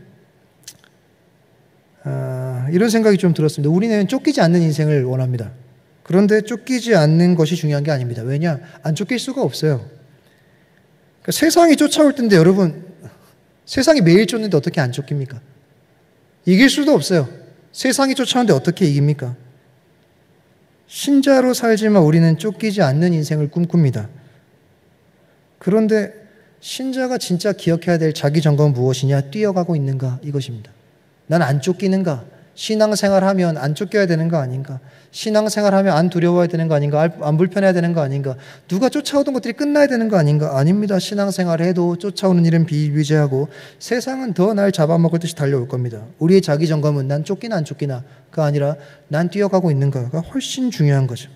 [SPEAKER 1] 이런 생각이 좀 들었습니다. 우리는 쫓기지 않는 인생을 원합니다. 그런데 쫓기지 않는 것이 중요한 게 아닙니다. 왜냐? 안 쫓길 수가 없어요. 그러니까 세상이 쫓아올 텐데 여러분, 세상이 매일 쫓는데 어떻게 안 쫓깁니까? 이길 수도 없어요. 세상이 쫓아오는데 어떻게 이깁니까? 신자로 살지만 우리는 쫓기지 않는 인생을 꿈꿉니다. 그런데 신자가 진짜 기억해야 될 자기 점검은 무엇이냐? 뛰어가고 있는가? 이것입니다. 난 안 쫓기는가? 신앙생활하면 안 쫓겨야 되는 거 아닌가? 신앙생활하면 안 두려워야 되는 거 아닌가? 안 불편해야 되는 거 아닌가? 누가 쫓아오던 것들이 끝나야 되는 거 아닌가? 아닙니다. 신앙생활해도 쫓아오는 일은 비일비재하고 세상은 더 날 잡아먹을 듯이 달려올 겁니다. 우리의 자기 점검은 난 쫓기나 안 쫓기나가 아니라 난 뛰어가고 있는가가 훨씬 중요한 거죠.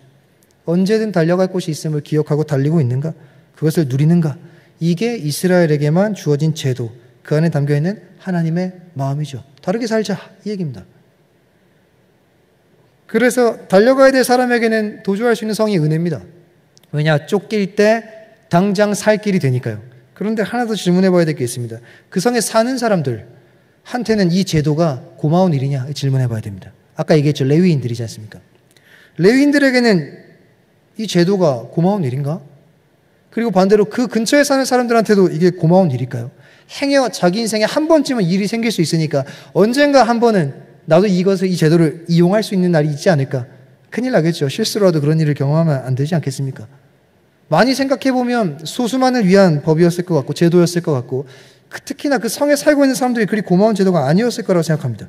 [SPEAKER 1] 언제든 달려갈 곳이 있음을 기억하고 달리고 있는가? 그것을 누리는가? 이게 이스라엘에게만 주어진 제도, 그 안에 담겨있는 하나님의 마음이죠. 다르게 살자, 이 얘기입니다. 그래서 달려가야 될 사람에게는 도주할 수 있는 성이 은혜입니다. 왜냐? 쫓길 때 당장 살 길이 되니까요. 그런데 하나 더 질문해 봐야 될 게 있습니다. 그 성에 사는 사람들한테는 이 제도가 고마운 일이냐? 질문해 봐야 됩니다. 아까 얘기했죠. 레위인들이지 않습니까? 레위인들에게는 이 제도가 고마운 일인가? 그리고 반대로 그 근처에 사는 사람들한테도 이게 고마운 일일까요? 행여 자기 인생에 한 번쯤은 일이 생길 수 있으니까 언젠가 한 번은 나도 이 제도를 이용할 수 있는 날이 있지 않을까? 큰일 나겠죠. 실수라도 그런 일을 경험하면 안 되지 않겠습니까? 많이 생각해보면 소수만을 위한 법이었을 것 같고 제도였을 것 같고 특히나 그 성에 살고 있는 사람들이 그리 고마운 제도가 아니었을 거라고 생각합니다.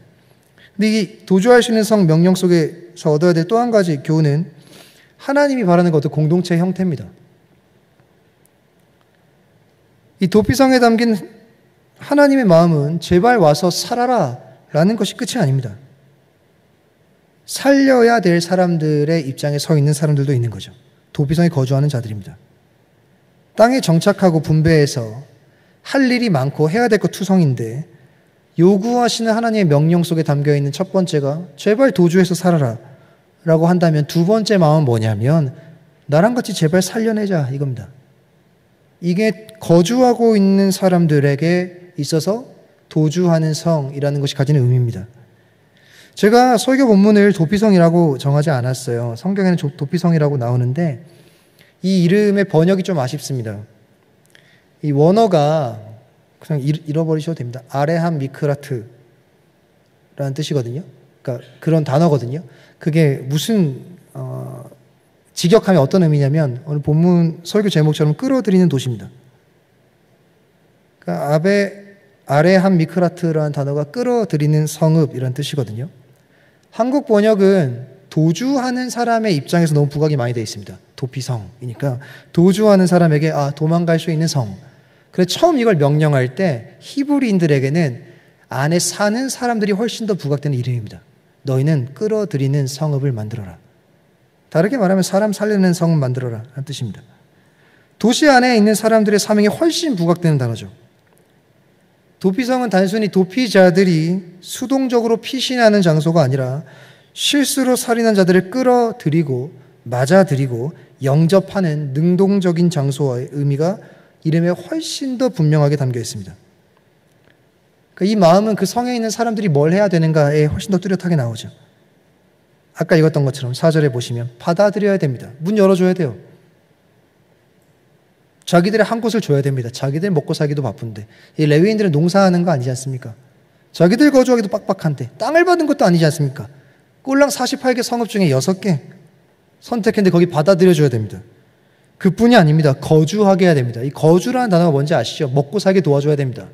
[SPEAKER 1] 근데 이 도주할 수 있는 성 명령 속에서 얻어야 될 또 한 가지 교훈은 하나님이 바라는 것도 공동체 형태입니다. 이 도피성에 담긴 하나님의 마음은 제발 와서 살아라 라는 것이 끝이 아닙니다. 살려야 될 사람들의 입장에 서 있는 사람들도 있는 거죠. 도피성에 거주하는 자들입니다. 땅에 정착하고 분배해서 할 일이 많고 해야 될 것 투성인데 요구하시는 하나님의 명령 속에 담겨있는 첫 번째가 제발 도주해서 살아라 라고 한다면 두 번째 마음은 뭐냐면 나랑 같이 제발 살려내자 이겁니다. 이게 거주하고 있는 사람들에게 있어서 도주하는 성이라는 것이 가지는 의미입니다. 제가 설교 본문을 도피성이라고 정하지 않았어요. 성경에는 도피성이라고 나오는데 이 이름의 번역이 좀 아쉽습니다. 이 원어가 그냥 잃어버리셔도 됩니다. 아레함 미크라트라는 뜻이거든요. 그러니까 그런 단어거든요. 그게 무슨 직역하면 어떤 의미냐면 오늘 본문 설교 제목처럼 끌어들이는 도시입니다. 그러니까 아레함 미크라트라는 단어가 끌어들이는 성읍이라는 뜻이거든요. 한국 번역은 도주하는 사람의 입장에서 너무 부각이 많이 되어 있습니다. 도피성이니까 도주하는 사람에게 도망갈 수 있는 성. 그래서 처음 이걸 명령할 때 히브리인들에게는 안에 사는 사람들이 훨씬 더 부각되는 이름입니다. 너희는 끌어들이는 성읍을 만들어라. 다르게 말하면 사람 살리는 성읍 만들어라 라는 뜻입니다. 도시 안에 있는 사람들의 사명이 훨씬 부각되는 단어죠. 도피성은 단순히 도피자들이 수동적으로 피신하는 장소가 아니라 실수로 살인한 자들을 끌어들이고 맞아들이고 영접하는 능동적인 장소와의 의미가 이름에 훨씬 더 분명하게 담겨 있습니다. 이 마음은 그 성에 있는 사람들이 뭘 해야 되는가에 훨씬 더 뚜렷하게 나오죠. 아까 읽었던 것처럼 4절에 보시면 받아들여야 됩니다. 문 열어줘야 돼요. 자기들의 한 곳을 줘야 됩니다. 자기들 먹고 살기도 바쁜데 이 레위인들은 농사하는 거 아니지 않습니까? 자기들 거주하기도 빡빡한데 땅을 받은 것도 아니지 않습니까? 꼴랑 48개 성읍 중에 6개 선택했는데 거기 받아들여줘야 됩니다. 그뿐이 아닙니다. 거주하게 해야 됩니다. 이 거주라는 단어가 뭔지 아시죠? 먹고 살게 도와줘야 됩니다.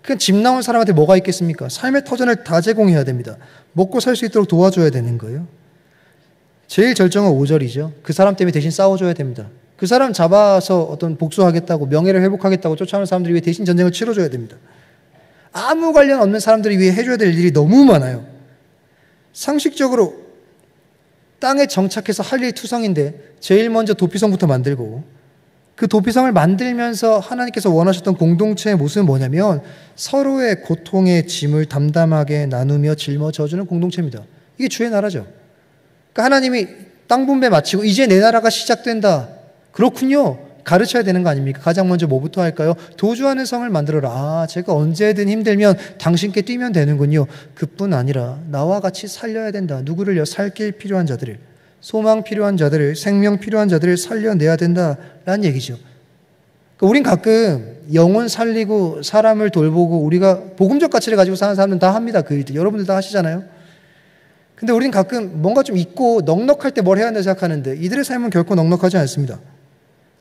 [SPEAKER 1] 그냥 집 나온 사람한테 뭐가 있겠습니까? 삶의 터전을 다 제공해야 됩니다. 먹고 살 수 있도록 도와줘야 되는 거예요. 제일 절정은 5절이죠. 그 사람 때문에 대신 싸워줘야 됩니다. 그 사람 잡아서 어떤 복수하겠다고 명예를 회복하겠다고 쫓아오는 사람들이 위해 대신 전쟁을 치러줘야 됩니다. 아무 관련 없는 사람들이 위해 해줘야 될 일이 너무 많아요. 상식적으로 땅에 정착해서 할 일이 투성인데 제일 먼저 도피성부터 만들고 그 도피성을 만들면서 하나님께서 원하셨던 공동체의 모습은 뭐냐면 서로의 고통의 짐을 담담하게 나누며 짊어져주는 공동체입니다. 이게 주의 나라죠. 그러니까 하나님이 땅 분배 마치고 이제 내 나라가 시작된다. 그렇군요. 가르쳐야 되는 거 아닙니까? 가장 먼저 뭐부터 할까요? 도주하는 성을 만들어라. 제가 언제든 힘들면 당신께 뛰면 되는군요. 그뿐 아니라 나와 같이 살려야 된다. 누구를요? 살 길 필요한 자들을, 소망 필요한 자들을, 생명 필요한 자들을 살려내야 된다라는 얘기죠. 그러니까 우린 가끔 영혼 살리고 사람을 돌보고 우리가 복음적 가치를 가지고 사는 사람들은 다 합니다. 그 일들. 여러분들 다 하시잖아요. 근데 우린 가끔 뭔가 좀 있고 넉넉할 때 뭘 해야 한다 생각하는데 이들의 삶은 결코 넉넉하지 않습니다.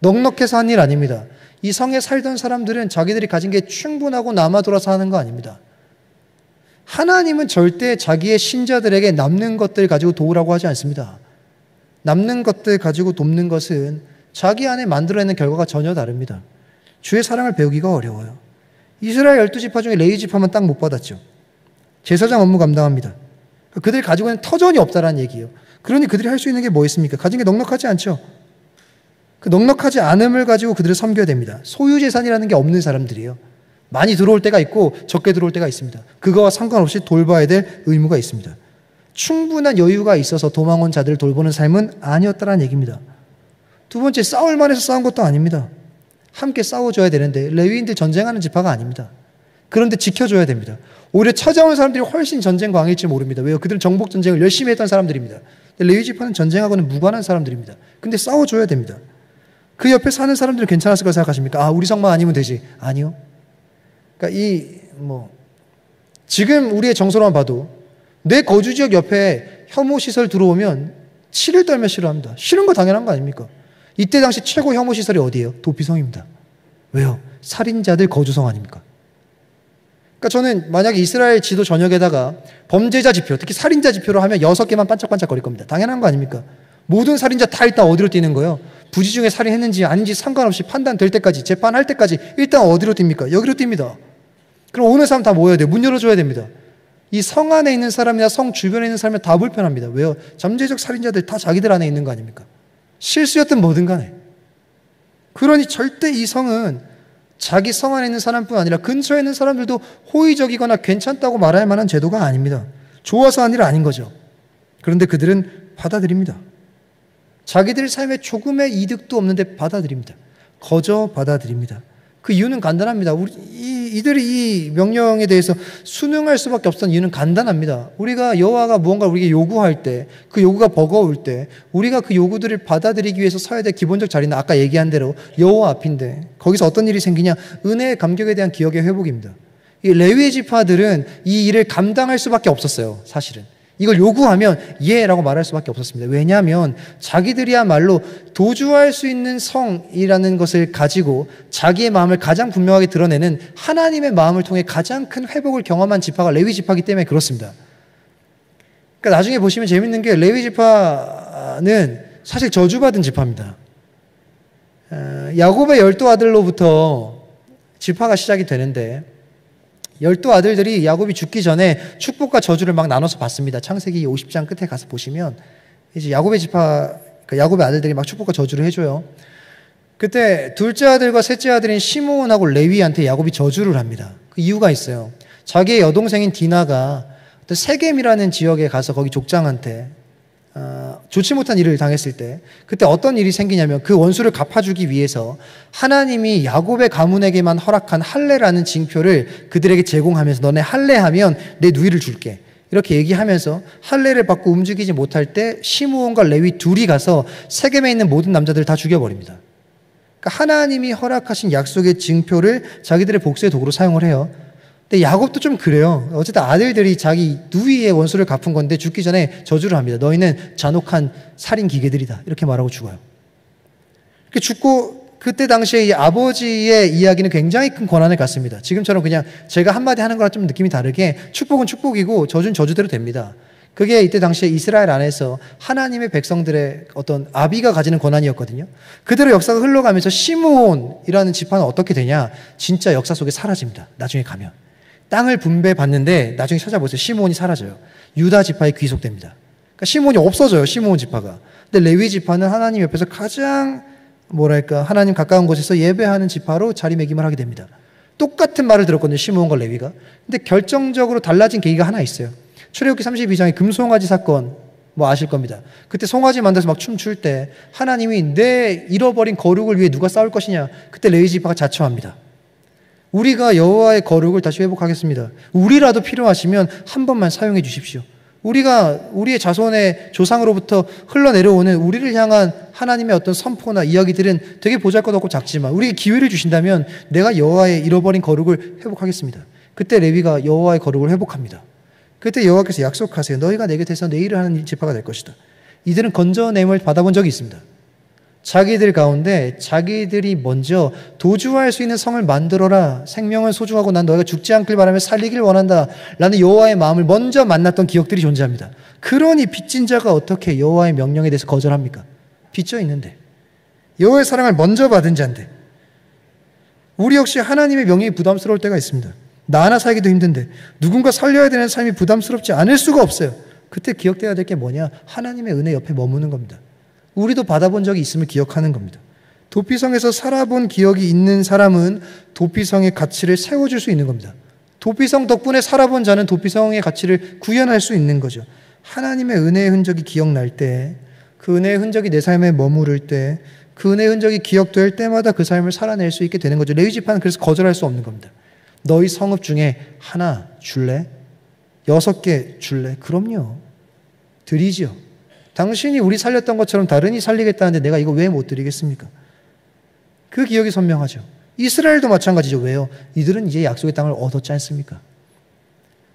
[SPEAKER 1] 넉넉해서 한 일 아닙니다. 이 성에 살던 사람들은 자기들이 가진 게 충분하고 남아 돌아서 하는 거 아닙니다. 하나님은 절대 자기의 신자들에게 남는 것들 가지고 도우라고 하지 않습니다. 남는 것들 가지고 돕는 것은 자기 안에 만들어내는 결과가 전혀 다릅니다. 주의 사랑을 배우기가 어려워요. 이스라엘 12지파 중에 레위 지파만 딱 못 받았죠. 제사장 업무 감당합니다. 그들이 가지고 있는 터전이 없다라는 얘기예요. 그러니 그들이 할 수 있는 게 뭐 있습니까? 가진 게 넉넉하지 않죠. 그 넉넉하지 않음을 가지고 그들을 섬겨야 됩니다. 소유재산이라는 게 없는 사람들이에요. 많이 들어올 때가 있고 적게 들어올 때가 있습니다. 그거와 상관없이 돌봐야 될 의무가 있습니다. 충분한 여유가 있어서 도망 온 자들을 돌보는 삶은 아니었다라는 얘기입니다. 두 번째, 싸울 만해서 싸운 것도 아닙니다. 함께 싸워줘야 되는데 레위인들 전쟁하는 지파가 아닙니다. 그런데 지켜줘야 됩니다. 오히려 찾아온 사람들이 훨씬 전쟁 광일지 모릅니다. 왜요? 그들은 정복 전쟁을 열심히 했던 사람들입니다. 레위 지파는 전쟁하고는 무관한 사람들입니다. 근데 싸워줘야 됩니다. 그 옆에 사는 사람들은 괜찮았을 거라 생각하십니까? 우리 성만 아니면 되지. 아니요. 그러니까 지금 우리의 정서로만 봐도 내 거주지역 옆에 혐오시설 들어오면 치를 떨며 싫어합니다. 싫은 거 당연한 거 아닙니까? 이때 당시 최고 혐오시설이 어디예요? 도피성입니다. 왜요? 살인자들 거주성 아닙니까? 그러니까 저는 만약에 이스라엘 지도 전역에다가 범죄자 지표, 특히 살인자 지표로 하면 6개만 반짝반짝 거릴 겁니다. 당연한 거 아닙니까? 모든 살인자 다 일단 어디로 뛰는 거예요? 부지 중에 살인했는지 아닌지 상관없이 판단될 때까지, 재판할 때까지 일단 어디로 뜁니까? 여기로 뜁니다. 그럼 오는 사람 다 모여야 돼요. 문 열어줘야 됩니다. 이 성 안에 있는 사람이나 성 주변에 있는 사람이 다 불편합니다. 왜요? 잠재적 살인자들 다 자기들 안에 있는 거 아닙니까? 실수였든 뭐든 간에. 그러니 절대 이 성은 자기 성 안에 있는 사람뿐 아니라 근처에 있는 사람들도 호의적이거나 괜찮다고 말할 만한 제도가 아닙니다. 좋아서 한 일 아닌 거죠. 그런데 그들은 받아들입니다. 자기들 삶에 조금의 이득도 없는데 받아들입니다. 거저 받아들입니다. 그 이유는 간단합니다. 이들이 이 명령에 대해서 순응할 수밖에 없었던 이유는 간단합니다. 우리가 여호와가 무언가 우리에게 요구할 때, 그 요구가 버거울 때 우리가 그 요구들을 받아들이기 위해서 서야 될 기본적 자리는 아까 얘기한 대로 여호와 앞인데, 거기서 어떤 일이 생기냐? 은혜의 감격에 대한 기억의 회복입니다. 이 레위 지파들은 이 일을 감당할 수밖에 없었어요. 사실은 이걸 요구하면 예라고 말할 수밖에 없었습니다. 왜냐하면 자기들이야말로 도주할 수 있는 성이라는 것을 가지고 자기의 마음을 가장 분명하게 드러내는 하나님의 마음을 통해 가장 큰 회복을 경험한 지파가 레위 지파이기 때문에 그렇습니다. 그러니까 나중에 보시면 재밌는 게, 레위 지파는 사실 저주받은 지파입니다. 야곱의 12아들로부터 지파가 시작이 되는데, 12아들들이 야곱이 죽기 전에 축복과 저주를 막 나눠서 받습니다. 창세기 50장 끝에 가서 보시면 이제 야곱의 지파, 그러니까 야곱의 아들들이 막 축복과 저주를 해줘요. 그때 둘째 아들과 셋째 아들인 시므온하고 레위한테 야곱이 저주를 합니다. 그 이유가 있어요. 자기의 여동생인 디나가 세겜이라는 지역에 가서 거기 족장한테 좋지 못한 일을 당했을 때, 그때 어떤 일이 생기냐면, 그 원수를 갚아주기 위해서 하나님이 야곱의 가문에게만 허락한 할례라는 징표를 그들에게 제공하면서, 너네 할례하면 내 누이를 줄게, 이렇게 얘기하면서 할례를 받고 움직이지 못할 때 시므온과 레위 둘이 가서 세겜에 있는 모든 남자들을 다 죽여버립니다. 그러니까 하나님이 허락하신 약속의 징표를 자기들의 복수의 도구로 사용을 해요. 근데 야곱도 좀 그래요. 어쨌든 아들들이 자기 누이의 원수를 갚은 건데 죽기 전에 저주를 합니다. 너희는 잔혹한 살인 기계들이다, 이렇게 말하고 죽어요. 이렇게 죽고, 그때 당시에 이 아버지의 이야기는 굉장히 큰 권한을 갖습니다. 지금처럼 그냥 제가 한마디 하는 거랑 좀 느낌이 다르게 축복은 축복이고 저주는 저주대로 됩니다. 그게 이때 당시에 이스라엘 안에서 하나님의 백성들의 어떤 아비가 가지는 권한이었거든요. 그대로 역사가 흘러가면서 시므온이라는 지파는 어떻게 되냐? 진짜 역사 속에 사라집니다. 나중에 가면. 땅을 분배받는데 나중에 찾아보세요. 시므온이 사라져요. 유다 지파에 귀속됩니다. 그러니까 시므온이 없어져요. 시므온 지파가. 근데 레위 지파는 하나님 옆에서 가장 하나님 가까운 곳에서 예배하는 지파로 자리매김을 하게 됩니다. 똑같은 말을 들었거든요. 시므온과 레위가. 근데 결정적으로 달라진 계기가 하나 있어요. 출애굽기 32장의 금송아지 사건 아실 겁니다. 그때 송아지 만들어서 막 춤출 때 하나님이 내 잃어버린 거룩을 위해 누가 싸울 것이냐, 그때 레위 지파가 자처합니다. 우리가 여호와의 거룩을 다시 회복하겠습니다. 우리라도 필요하시면 한 번만 사용해 주십시오. 우리의 자손의 조상으로부터 흘러내려오는 우리를 향한 하나님의 어떤 선포나 이야기들은 되게 보잘것없고 작지만 우리에게 기회를 주신다면 내가 여호와의 잃어버린 거룩을 회복하겠습니다. 그때 레위가 여호와의 거룩을 회복합니다. 그때 여호와께서 약속하세요. 너희가 내 곁에서 내 일을 하는 지파가 될 것이다. 이들은 건져냄을 받아본 적이 있습니다. 자기들 가운데 자기들이 먼저 도주할 수 있는 성을 만들어라, 생명은 소중하고 난 너희가 죽지 않길 바라며 살리길 원한다 라는 여호와의 마음을 먼저 만났던 기억들이 존재합니다. 그러니 빚진 자가 어떻게 여호와의 명령에 대해서 거절합니까? 빚져 있는데, 여호와의 사랑을 먼저 받은 자인데. 우리 역시 하나님의 명령이 부담스러울 때가 있습니다. 나 하나 살기도 힘든데 누군가 살려야 되는 삶이 부담스럽지 않을 수가 없어요. 그때 기억돼야 될 게 뭐냐? 하나님의 은혜 옆에 머무는 겁니다. 우리도 받아본 적이 있음을 기억하는 겁니다. 도피성에서 살아본 기억이 있는 사람은 도피성의 가치를 세워줄 수 있는 겁니다. 도피성 덕분에 살아본 자는 도피성의 가치를 구현할 수 있는 거죠. 하나님의 은혜의 흔적이 기억날 때, 그 은혜의 흔적이 내 삶에 머무를 때, 그 은혜의 흔적이 기억될 때마다 그 삶을 살아낼 수 있게 되는 거죠. 레위 지파는 그래서 거절할 수 없는 겁니다. 너희 성읍 중에 하나 줄래? 6개 줄래? 그럼요. 드리지요. 당신이 우리 살렸던 것처럼 다른이 살리겠다는데 내가 이거 왜 못 드리겠습니까? 그 기억이 선명하죠. 이스라엘도 마찬가지죠. 왜요? 이들은 이제 약속의 땅을 얻었지 않습니까?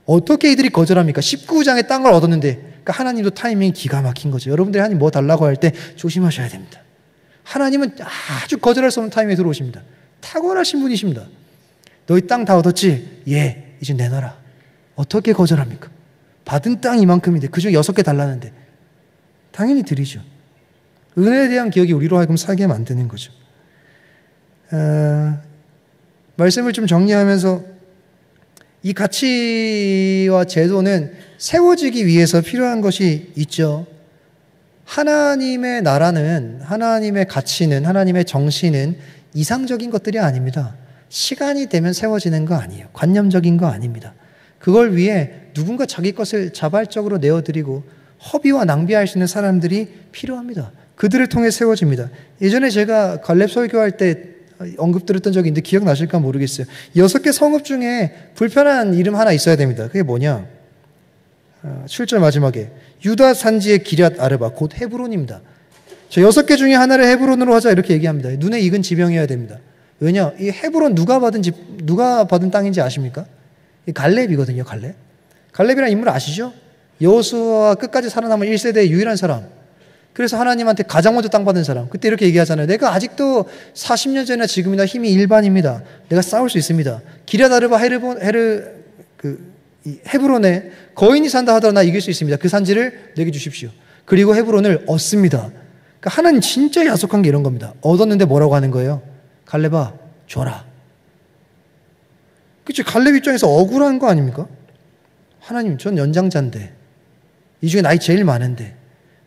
[SPEAKER 1] 어떻게 이들이 거절합니까? 19장의 땅을 얻었는데, 그러니까 하나님도 타이밍이 기가 막힌 거죠. 여러분들이 하나님 뭐 달라고 할 때 조심하셔야 됩니다. 하나님은 아주 거절할 수 없는 타이밍에 들어오십니다. 탁월하신 분이십니다. 너희 땅 다 얻었지? 예, 이제 내놔라. 어떻게 거절합니까? 받은 땅 이만큼인데 그중에 6개 달라는데 당연히 드리죠. 은혜에 대한 기억이 우리로 하여금 살게 만드는 거죠. 말씀을 좀 정리하면서 이 가치와 제도는 세워지기 위해서 필요한 것이 있죠. 하나님의 나라는, 하나님의 가치는, 하나님의 정신은 이상적인 것들이 아닙니다. 시간이 되면 세워지는 거 아니에요. 관념적인 거 아닙니다. 그걸 위해 누군가 자기 것을 자발적으로 내어드리고 허비와 낭비할 수 있는 사람들이 필요합니다. 그들을 통해 세워집니다. 예전에 제가 갈렙 설교할 때 언급 들었던 적이 있는데 기억나실까 모르겠어요. 6개 성읍 중에 불편한 이름 하나 있어야 됩니다. 그게 뭐냐? 7절 마지막에 유다 산지의 기럇 아르바 곧 헤브론입니다. 저 6개 중에 하나를 헤브론으로 하자 이렇게 얘기합니다. 눈에 익은 지명이어야 됩니다. 왜냐? 이 헤브론 누가 받은 땅인지 아십니까? 갈렙이거든요. 갈렙이라는 인물 아시죠? 여호수아와 끝까지 살아남은 1세대의 유일한 사람. 그래서 하나님한테 가장 먼저 땅 받은 사람. 그때 이렇게 얘기하잖아요. 내가 아직도 40년 전이나 지금이나 힘이 일반입니다. 내가 싸울 수 있습니다. 기럇 아르바 헤브론에 거인이 산다 하더라도 나 이길 수 있습니다. 그 산지를 내게 주십시오. 그리고 헤브론을 얻습니다. 그러니까 하나님 진짜 약속한 게 이런 겁니다. 얻었는데 뭐라고 하는 거예요? 갈렙아 줘라. 그렇죠. 갈렙 입장에서 억울한 거 아닙니까? 하나님 전 연장자인데 이 중에 나이 제일 많은데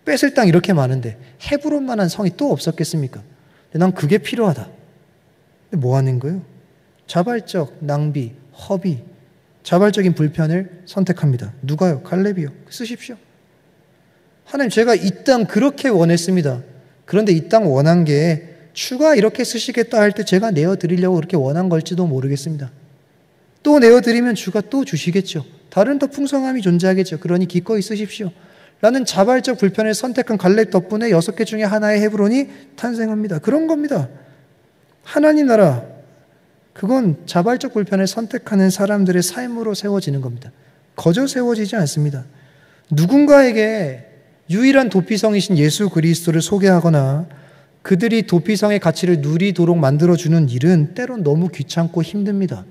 [SPEAKER 1] 뺏을 땅 이렇게 많은데 헤브론만한 성이 또 없었겠습니까? 근데 난 그게 필요하다. 근데 뭐 하는 거예요? 자발적 낭비, 허비, 자발적인 불편을 선택합니다. 누가요? 갈렙이요. 쓰십시오. 하나님 제가 이 땅 그렇게 원했습니다. 그런데 이 땅 원한 게 주가 이렇게 쓰시겠다 할 때 제가 내어드리려고 그렇게 원한 걸지도 모르겠습니다. 또 내어드리면 주가 또 주시겠죠. 다른 더 풍성함이 존재하겠죠. 그러니 기꺼이 쓰십시오. 라는 자발적 불편을 선택한 갈렙 덕분에 6개 중에 하나의 헤브론이 탄생합니다. 그런 겁니다. 하나님 나라, 그건 자발적 불편을 선택하는 사람들의 삶으로 세워지는 겁니다. 거저 세워지지 않습니다. 누군가에게 유일한 도피성이신 예수 그리스도를 소개하거나 그들이 도피성의 가치를 누리도록 만들어주는 일은 때론 너무 귀찮고 힘듭니다.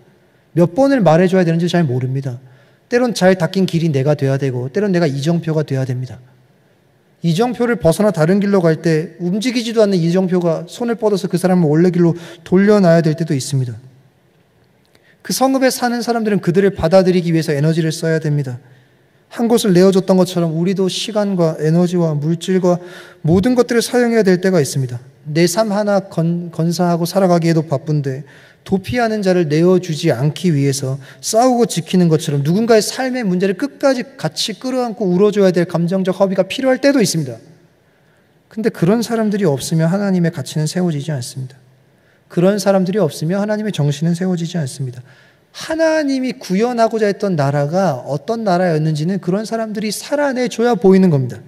[SPEAKER 1] 몇 번을 말해줘야 되는지 잘 모릅니다. 때론 잘 닦인 길이 내가 돼야 되고 때론 내가 이정표가 돼야 됩니다. 이정표를 벗어나 다른 길로 갈 때 움직이지도 않는 이정표가 손을 뻗어서 그 사람을 원래 길로 돌려놔야 될 때도 있습니다. 그 성읍에 사는 사람들은 그들을 받아들이기 위해서 에너지를 써야 됩니다. 한 곳을 내어줬던 것처럼 우리도 시간과 에너지와 물질과 모든 것들을 사용해야 될 때가 있습니다. 내 삶 하나 건사하고 살아가기에도 바쁜데 도피하는 자를 내어주지 않기 위해서 싸우고 지키는 것처럼 누군가의 삶의 문제를 끝까지 같이 끌어안고 울어줘야 될 감정적 허비가 필요할 때도 있습니다. 근데 그런 사람들이 없으면 하나님의 가치는 세워지지 않습니다. 그런 사람들이 없으면 하나님의 정신은 세워지지 않습니다. 하나님이 구현하고자 했던 나라가 어떤 나라였는지는 그런 사람들이 살아내줘야 보이는 겁니다.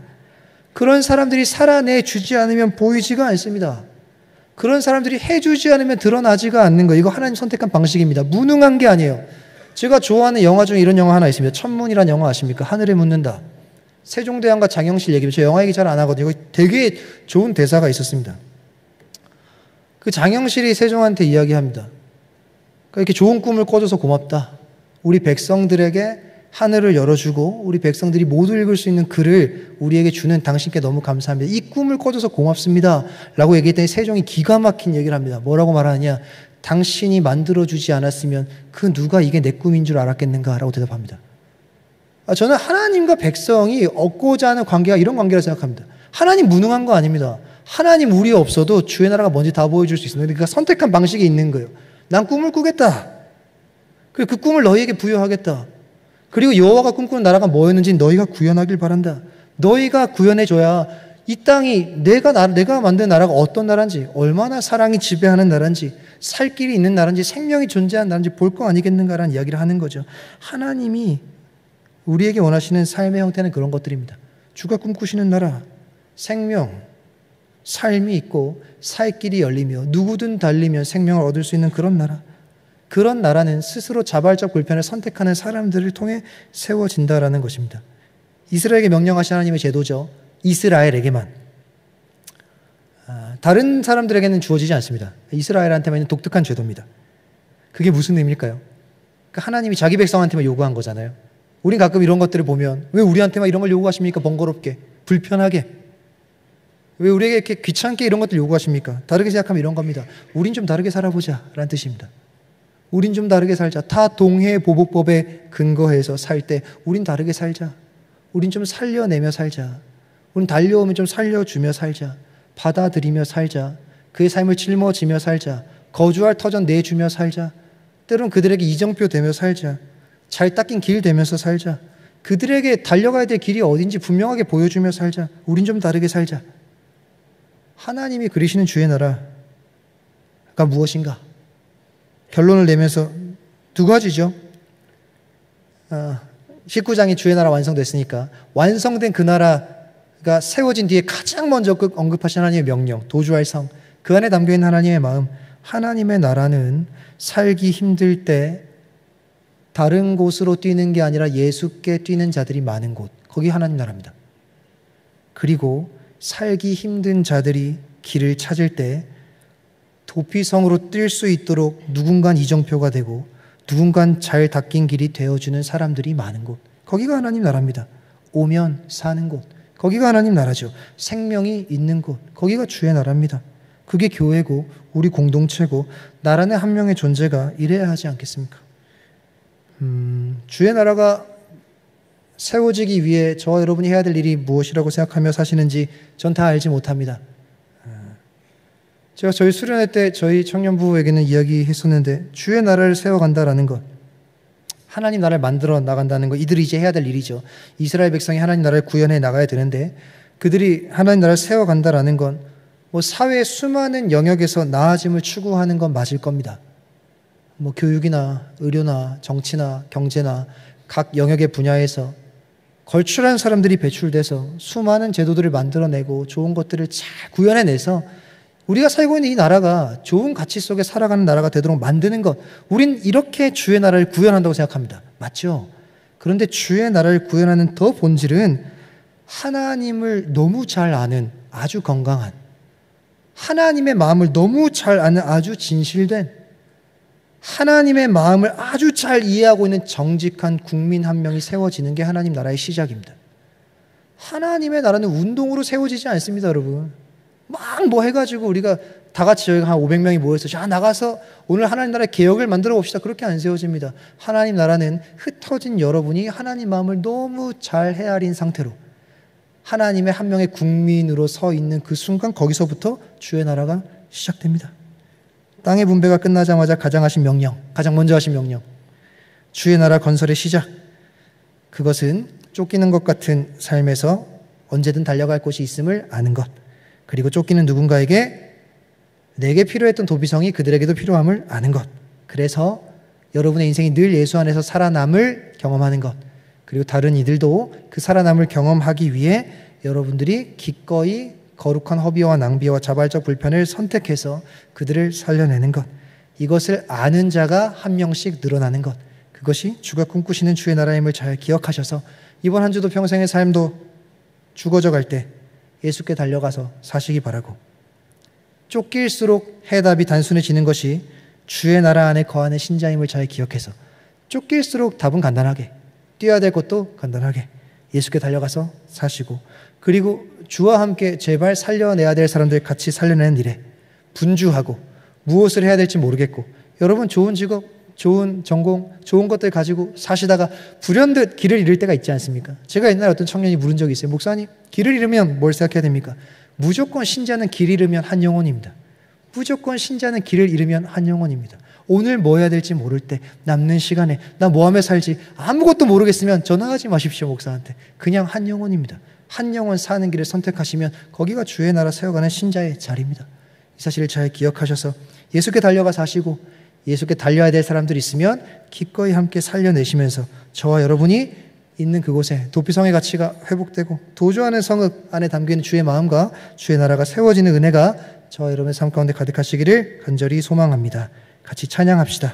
[SPEAKER 1] 그런 사람들이 살아내주지 않으면 보이지가 않습니다. 그런 사람들이 해주지 않으면 드러나지가 않는 거예요. 이거 하나님 선택한 방식입니다. 무능한 게 아니에요. 제가 좋아하는 영화 중에 이런 영화 하나 있습니다. 천문이라는 영화 아십니까? 하늘에 묻는다. 세종대왕과 장영실 얘기입니다. 저 영화 얘기 잘 안 하거든요. 이거 되게 좋은 대사가 있었습니다. 그 장영실이 세종한테 이야기합니다. 이렇게 좋은 꿈을 꿔줘서 고맙다. 우리 백성들에게 하늘을 열어주고 우리 백성들이 모두 읽을 수 있는 글을 우리에게 주는 당신께 너무 감사합니다. 이 꿈을 꿔줘서 고맙습니다. 라고 얘기했더니 세종이 기가 막힌 얘기를 합니다. 뭐라고 말하느냐? 당신이 만들어주지 않았으면 그 누가 이게 내 꿈인 줄 알았겠는가? 라고 대답합니다. 저는 하나님과 백성이 얻고자 하는 관계가 이런 관계라 생각합니다. 하나님 무능한 거 아닙니다. 하나님 우리 없어도 주의 나라가 뭔지 다 보여줄 수 있습니다. 그러니까 선택한 방식이 있는 거예요. 난 꿈을 꾸겠다. 그리고 그 꿈을 너희에게 부여하겠다. 그리고 여호와가 꿈꾸는 나라가 뭐였는지 너희가 구현하길 바란다. 너희가 구현해줘야 이 땅이 내가 만든 나라가 어떤 나라인지, 얼마나 사랑이 지배하는 나라인지, 살 길이 있는 나라인지, 생명이 존재하는 나라인지 볼 거 아니겠는가라는 이야기를 하는 거죠. 하나님이 우리에게 원하시는 삶의 형태는 그런 것들입니다. 주가 꿈꾸시는 나라, 생명, 삶이 있고 살 길이 열리며 누구든 달리면 생명을 얻을 수 있는 그런 나라. 그런 나라는 스스로 자발적 불편을 선택하는 사람들을 통해 세워진다라는 것입니다. 이스라엘에게 명령하신 하나님의 제도죠. 이스라엘에게만. 다른 사람들에게는 주어지지 않습니다. 이스라엘한테만 있는 독특한 제도입니다. 그게 무슨 의미일까요? 그러니까 하나님이 자기 백성한테만 요구한 거잖아요. 우린 가끔 이런 것들을 보면 왜 우리한테만 이런 걸 요구하십니까? 번거롭게, 불편하게. 왜 우리에게 이렇게 귀찮게 이런 것들 요구하십니까? 다르게 생각하면 이런 겁니다. 우린 좀 다르게 살아보자 라는 뜻입니다. 우린 좀 다르게 살자. 타동해보복법에 근거해서 살 때 우린 다르게 살자. 우린 좀 살려내며 살자. 우린 달려오면 좀 살려주며 살자. 받아들이며 살자. 그의 삶을 짊어지며 살자. 거주할 터전 내주며 살자. 때로는 그들에게 이정표 되며 살자. 잘 닦인 길 되면서 살자. 그들에게 달려가야 될 길이 어딘지 분명하게 보여주며 살자. 우린 좀 다르게 살자. 하나님이 그리시는 주의 나라가 무엇인가? 결론을 내면서 두 가지죠. 19장이 주의 나라 완성됐으니까 완성된 그 나라가 세워진 뒤에 가장 먼저 언급하신 하나님의 명령, 도주할 성, 그 안에 담겨있는 하나님의 마음. 하나님의 나라는 살기 힘들 때 다른 곳으로 뛰는 게 아니라 예수께 뛰는 자들이 많은 곳, 거기 하나님 나라입니다. 그리고 살기 힘든 자들이 길을 찾을 때 도피성으로 뛸 수 있도록 누군간 이정표가 되고 누군간 잘 닦인 길이 되어주는 사람들이 많은 곳, 거기가 하나님 나라입니다. 오면 사는 곳, 거기가 하나님 나라죠. 생명이 있는 곳, 거기가 주의 나라입니다. 그게 교회고 우리 공동체고 나라는 한 명의 존재가 이래야 하지 않겠습니까? 주의 나라가 세워지기 위해 저와 여러분이 해야 될 일이 무엇이라고 생각하며 사시는지 전 다 알지 못합니다. 제가 저희 수련회 때 저희 청년부에게는 이야기했었는데, 주의 나라를 세워간다라는 것, 하나님 나라를 만들어 나간다는 것, 이들이 이제 해야 될 일이죠. 이스라엘 백성이 하나님 나라를 구현해 나가야 되는데, 그들이 하나님 나라를 세워간다라는 건 사회의 수많은 영역에서 나아짐을 추구하는 건 맞을 겁니다. 교육이나 의료나 정치나 경제나 각 영역의 분야에서 걸출한 사람들이 배출돼서 수많은 제도들을 만들어내고 좋은 것들을 잘 구현해내서 우리가 살고 있는 이 나라가 좋은 가치 속에 살아가는 나라가 되도록 만드는 것, 우린 이렇게 주의 나라를 구현한다고 생각합니다. 맞죠? 그런데 주의 나라를 구현하는 더 본질은 하나님을 너무 잘 아는 아주 건강한, 하나님의 마음을 너무 잘 아는 아주 진실된, 하나님의 마음을 아주 잘 이해하고 있는 정직한 국민 한 명이 세워지는 게 하나님 나라의 시작입니다. 하나님의 나라는 운동으로 세워지지 않습니다, 여러분. 막 해가지고 우리가 다 같이 저희가 한 500명이 모여서 자 나가서 오늘 하나님 나라의 개혁을 만들어 봅시다, 그렇게 안 세워집니다. 하나님 나라는 흩어진 여러분이 하나님 마음을 너무 잘 헤아린 상태로 하나님의 한 명의 국민으로 서 있는 그 순간, 거기서부터 주의 나라가 시작됩니다. 땅의 분배가 끝나자마자 가장 먼저 하신 명령, 주의 나라 건설의 시작. 그것은 쫓기는 것 같은 삶에서 언제든 달려갈 곳이 있음을 아는 것, 그리고 쫓기는 누군가에게 내게 필요했던 도피성이 그들에게도 필요함을 아는 것, 그래서 여러분의 인생이 늘 예수 안에서 살아남을 경험하는 것, 그리고 다른 이들도 그 살아남을 경험하기 위해 여러분들이 기꺼이 거룩한 허비와 낭비와 자발적 불편을 선택해서 그들을 살려내는 것, 이것을 아는 자가 한 명씩 늘어나는 것, 그것이 주가 꿈꾸시는 주의 나라임을 잘 기억하셔서 이번 한 주도 평생의 삶도 죽어져 갈 때 예수께 달려가서 사시기 바라고, 쫓길수록 해답이 단순해지는 것이 주의 나라 안에 거하는 신자임을 잘 기억해서 쫓길수록 답은 간단하게, 뛰어야 될 것도 간단하게 예수께 달려가서 사시고, 그리고 주와 함께 제발 살려내야 될 사람들 같이 살려내는 일에 분주하고 무엇을 해야 될지 모르겠고, 여러분 좋은 직업, 좋은 전공, 좋은 것들 가지고 사시다가 불현듯 길을 잃을 때가 있지 않습니까? 제가 옛날에 어떤 청년이 물은 적이 있어요. 목사님, 길을 잃으면 뭘 생각해야 됩니까? 무조건 신자는 길 잃으면 한 영혼입니다. 무조건 신자는 길을 잃으면 한 영혼입니다. 오늘 뭐 해야 될지 모를 때, 남는 시간에 나 뭐 하며 살지 아무것도 모르겠으면 전화하지 마십시오, 목사한테. 그냥 한 영혼입니다. 한 영혼 사는 길을 선택하시면 거기가 주의 나라 세워가는 신자의 자리입니다. 이 사실을 잘 기억하셔서 예수께 달려가 사시고, 예수께 달려야 될 사람들이 있으면 기꺼이 함께 살려내시면서 저와 여러분이 있는 그곳에 도피성의 가치가 회복되고 도주하는 성읍 안에 담긴 주의 마음과 주의 나라가 세워지는 은혜가 저와 여러분의 삶 가운데 가득하시기를 간절히 소망합니다. 같이 찬양합시다.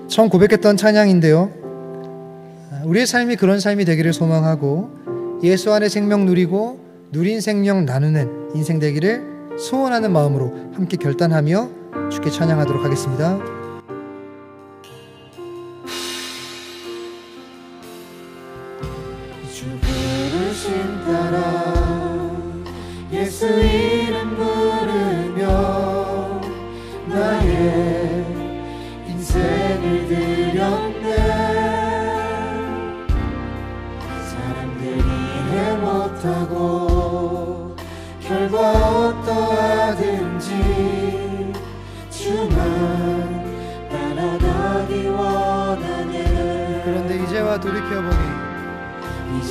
[SPEAKER 1] 처음 고백했던 찬양인데요, 우리의 삶이 그런 삶이 되기를 소망하고 예수 안에 생명 누리고 누린 생명 나누는 인생 되기를 소원하는 마음으로 함께 결단하며 주께 찬양하도록 하겠습니다.
[SPEAKER 2] 주 부르심 따라 예수 이름 부르며 나의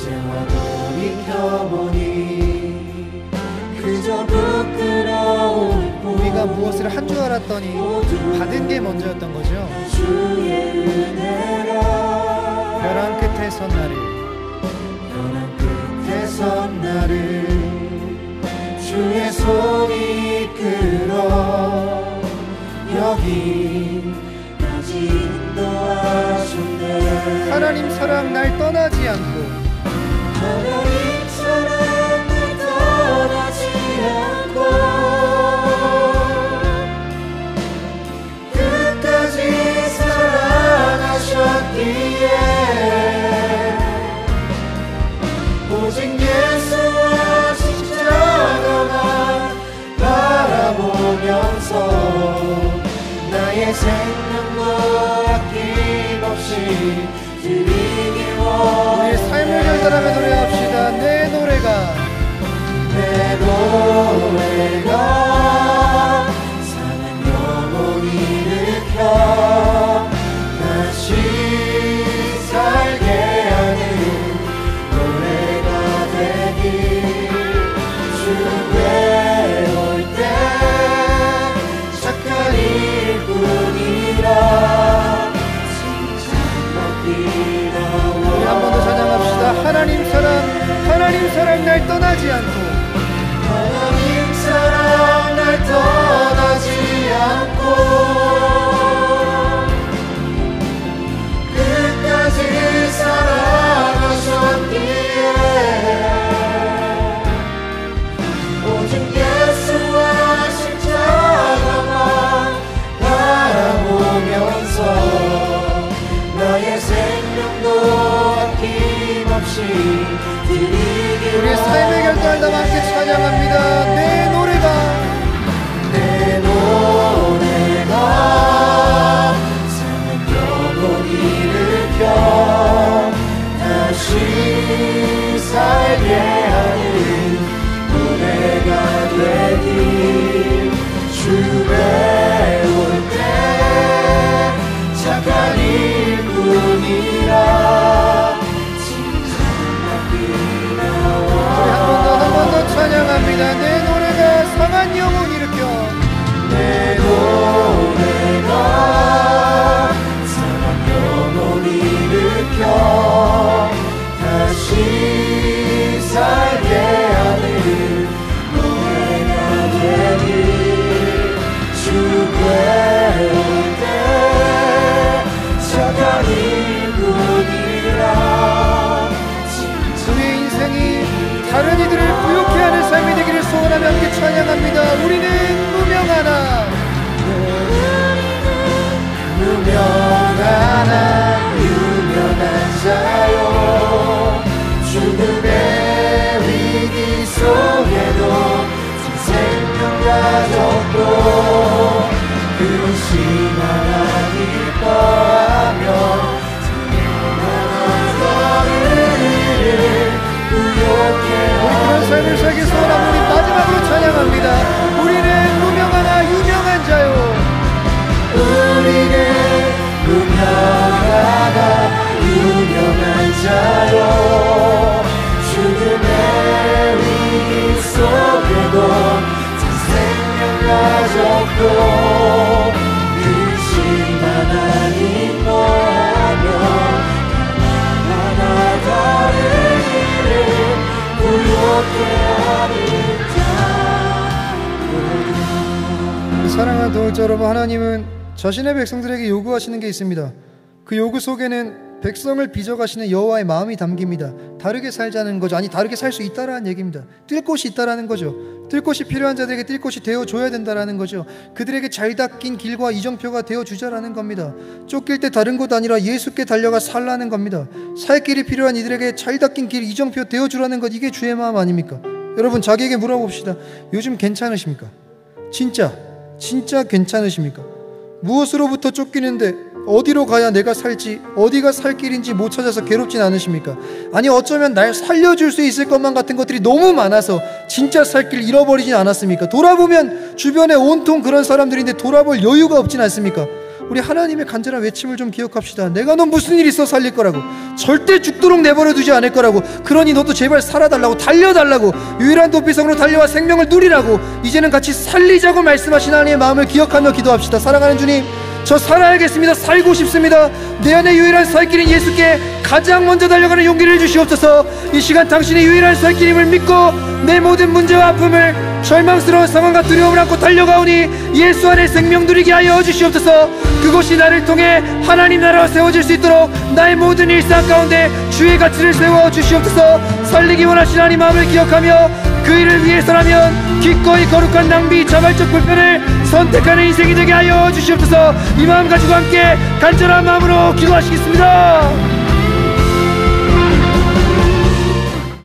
[SPEAKER 2] 이제와 돌이켜보니 그저 부끄러울 뿐.
[SPEAKER 1] 우리가 무엇을 한 줄 알았더니 받은 게 먼저였던 거죠.
[SPEAKER 2] 주의 은혜라
[SPEAKER 1] 벼랑 끝에 선 나를,
[SPEAKER 2] 벼랑 끝에 선 나를 주의 손이 이끌어 여기까지 인도하셨네.
[SPEAKER 1] 하나님 사랑 날 떠나지 않고,
[SPEAKER 2] 하나님 사랑 날 떠나지 않고 끝까지 사랑하셨기에 오직 예수와 십자가만 바라보면서 나의 생명도 아낌없이 드리기 원해.
[SPEAKER 1] 우리의 삶을 결단하며 노래합시다. 내 노래가
[SPEAKER 2] 사는 영혼이 일으켜 다시 살게 하는 노래가 되길. 주 외울 때 착한 일뿐이라 칭찬받기가
[SPEAKER 1] 우리 한 번 더 찬양합시다. 하나님 사랑 날 떠나지 않고,
[SPEAKER 2] 하나님 사랑 날 떠나지 않고 끝까지 사랑하셨기에 오직 예수와 십자가만 바라보면서 나의 생명도 아낌없이
[SPEAKER 1] 우리의 삶의 결단을 담아 함께 찬양합니다. 내 노래가
[SPEAKER 2] 사는 영혼이 일으켜 다시 살게 하는 노래가 되길. 주 배울 때 착한 일뿐이라
[SPEAKER 1] 한 번 더 찬양합니다. 내 노래가 상한 영혼 일으켜,
[SPEAKER 2] 내 노래가 사랑 영혼 일으켜 다시 살게 하는 노래가 되길. 주 배울 때 착한 일뿐이라
[SPEAKER 1] 우리의 인생이 다른 이들을 부욕해 하는 삶이 되기를 소원하며 함께 찬양합니다. 우리는 무명하나
[SPEAKER 2] 유명한 자요 죽음의 위기 속에도 생명 가졌고 그것이 나라 기뻐하며
[SPEAKER 1] 그런 삶을 살기 소원하며 우리 마지막으로 찬양합니다. 우리는 무명하나 유명한 자요,
[SPEAKER 2] 우리는 무명하나 유명한 자요 죽음의 위기 속에도 생명 가졌고 그신 하나님 노하며 하나하나 다른 일을 부욕해 하는 자.
[SPEAKER 1] 사랑하는 동역자 여러분, 하나님은 자신의 백성들에게 요구하시는 게 있습니다. 그 요구 속에는 백성을 빚어가시는 여호와의 마음이 담깁니다. 다르게 살자는 거죠. 아니, 다르게 살 수 있다라는 얘기입니다. 뛸 곳이 있다라는 거죠. 뛸 곳이 필요한 자들에게 뛸 곳이 되어줘야 된다라는 거죠. 그들에게 잘 닦인 길과 이정표가 되어주자라는 겁니다. 쫓길 때 다른 곳 아니라 예수께 달려가 살라는 겁니다. 살 길이 필요한 이들에게 잘 닦인 길, 이정표 되어주라는 것, 이게 주의 마음 아닙니까? 여러분, 자기에게 물어봅시다. 요즘 괜찮으십니까? 진짜 괜찮으십니까? 무엇으로부터 쫓기는데 어디로 가야 내가 살지, 어디가 살 길인지 못 찾아서 괴롭진 않으십니까? 아니, 어쩌면 날 살려줄 수 있을 것만 같은 것들이 너무 많아서 진짜 살 길 잃어버리진 않았습니까? 돌아보면 주변에 온통 그런 사람들인데 돌아볼 여유가 없진 않습니까? 우리 하나님의 간절한 외침을 좀 기억합시다. 내가 너 무슨 일 있어 살릴 거라고, 절대 죽도록 내버려 두지 않을 거라고, 그러니 너도 제발 살아달라고, 달려달라고, 유일한 도피성으로 달려와 생명을 누리라고, 이제는 같이 살리자고 말씀하신 하나님의 마음을 기억하며 기도합시다. 사랑하는 주님, 저 살아야겠습니다. 살고 싶습니다. 내 안에 유일한 살 길인 예수께 가장 먼저 달려가는 용기를 주시옵소서. 이 시간 당신의 유일한 살 길임을 믿고 내 모든 문제와 아픔을, 절망스러운 상황과 두려움을 안고 달려가오니 예수 안에 생명 누리게 하여 주시옵소서. 그것이 나를 통해 하나님 나라가 세워질 수 있도록 나의 모든 일상 가운데 주의 가치를 세워 주시옵소서. 살리기 원하시는 하나님 마음을 기억하며 그 일을 위해서라면 기꺼이 거룩한 낭비, 자발적 불편을 선택하는 인생이 되게 하여 주시옵소서. 이 마음 가지고 함께 간절한 마음으로 기도하시겠습니다.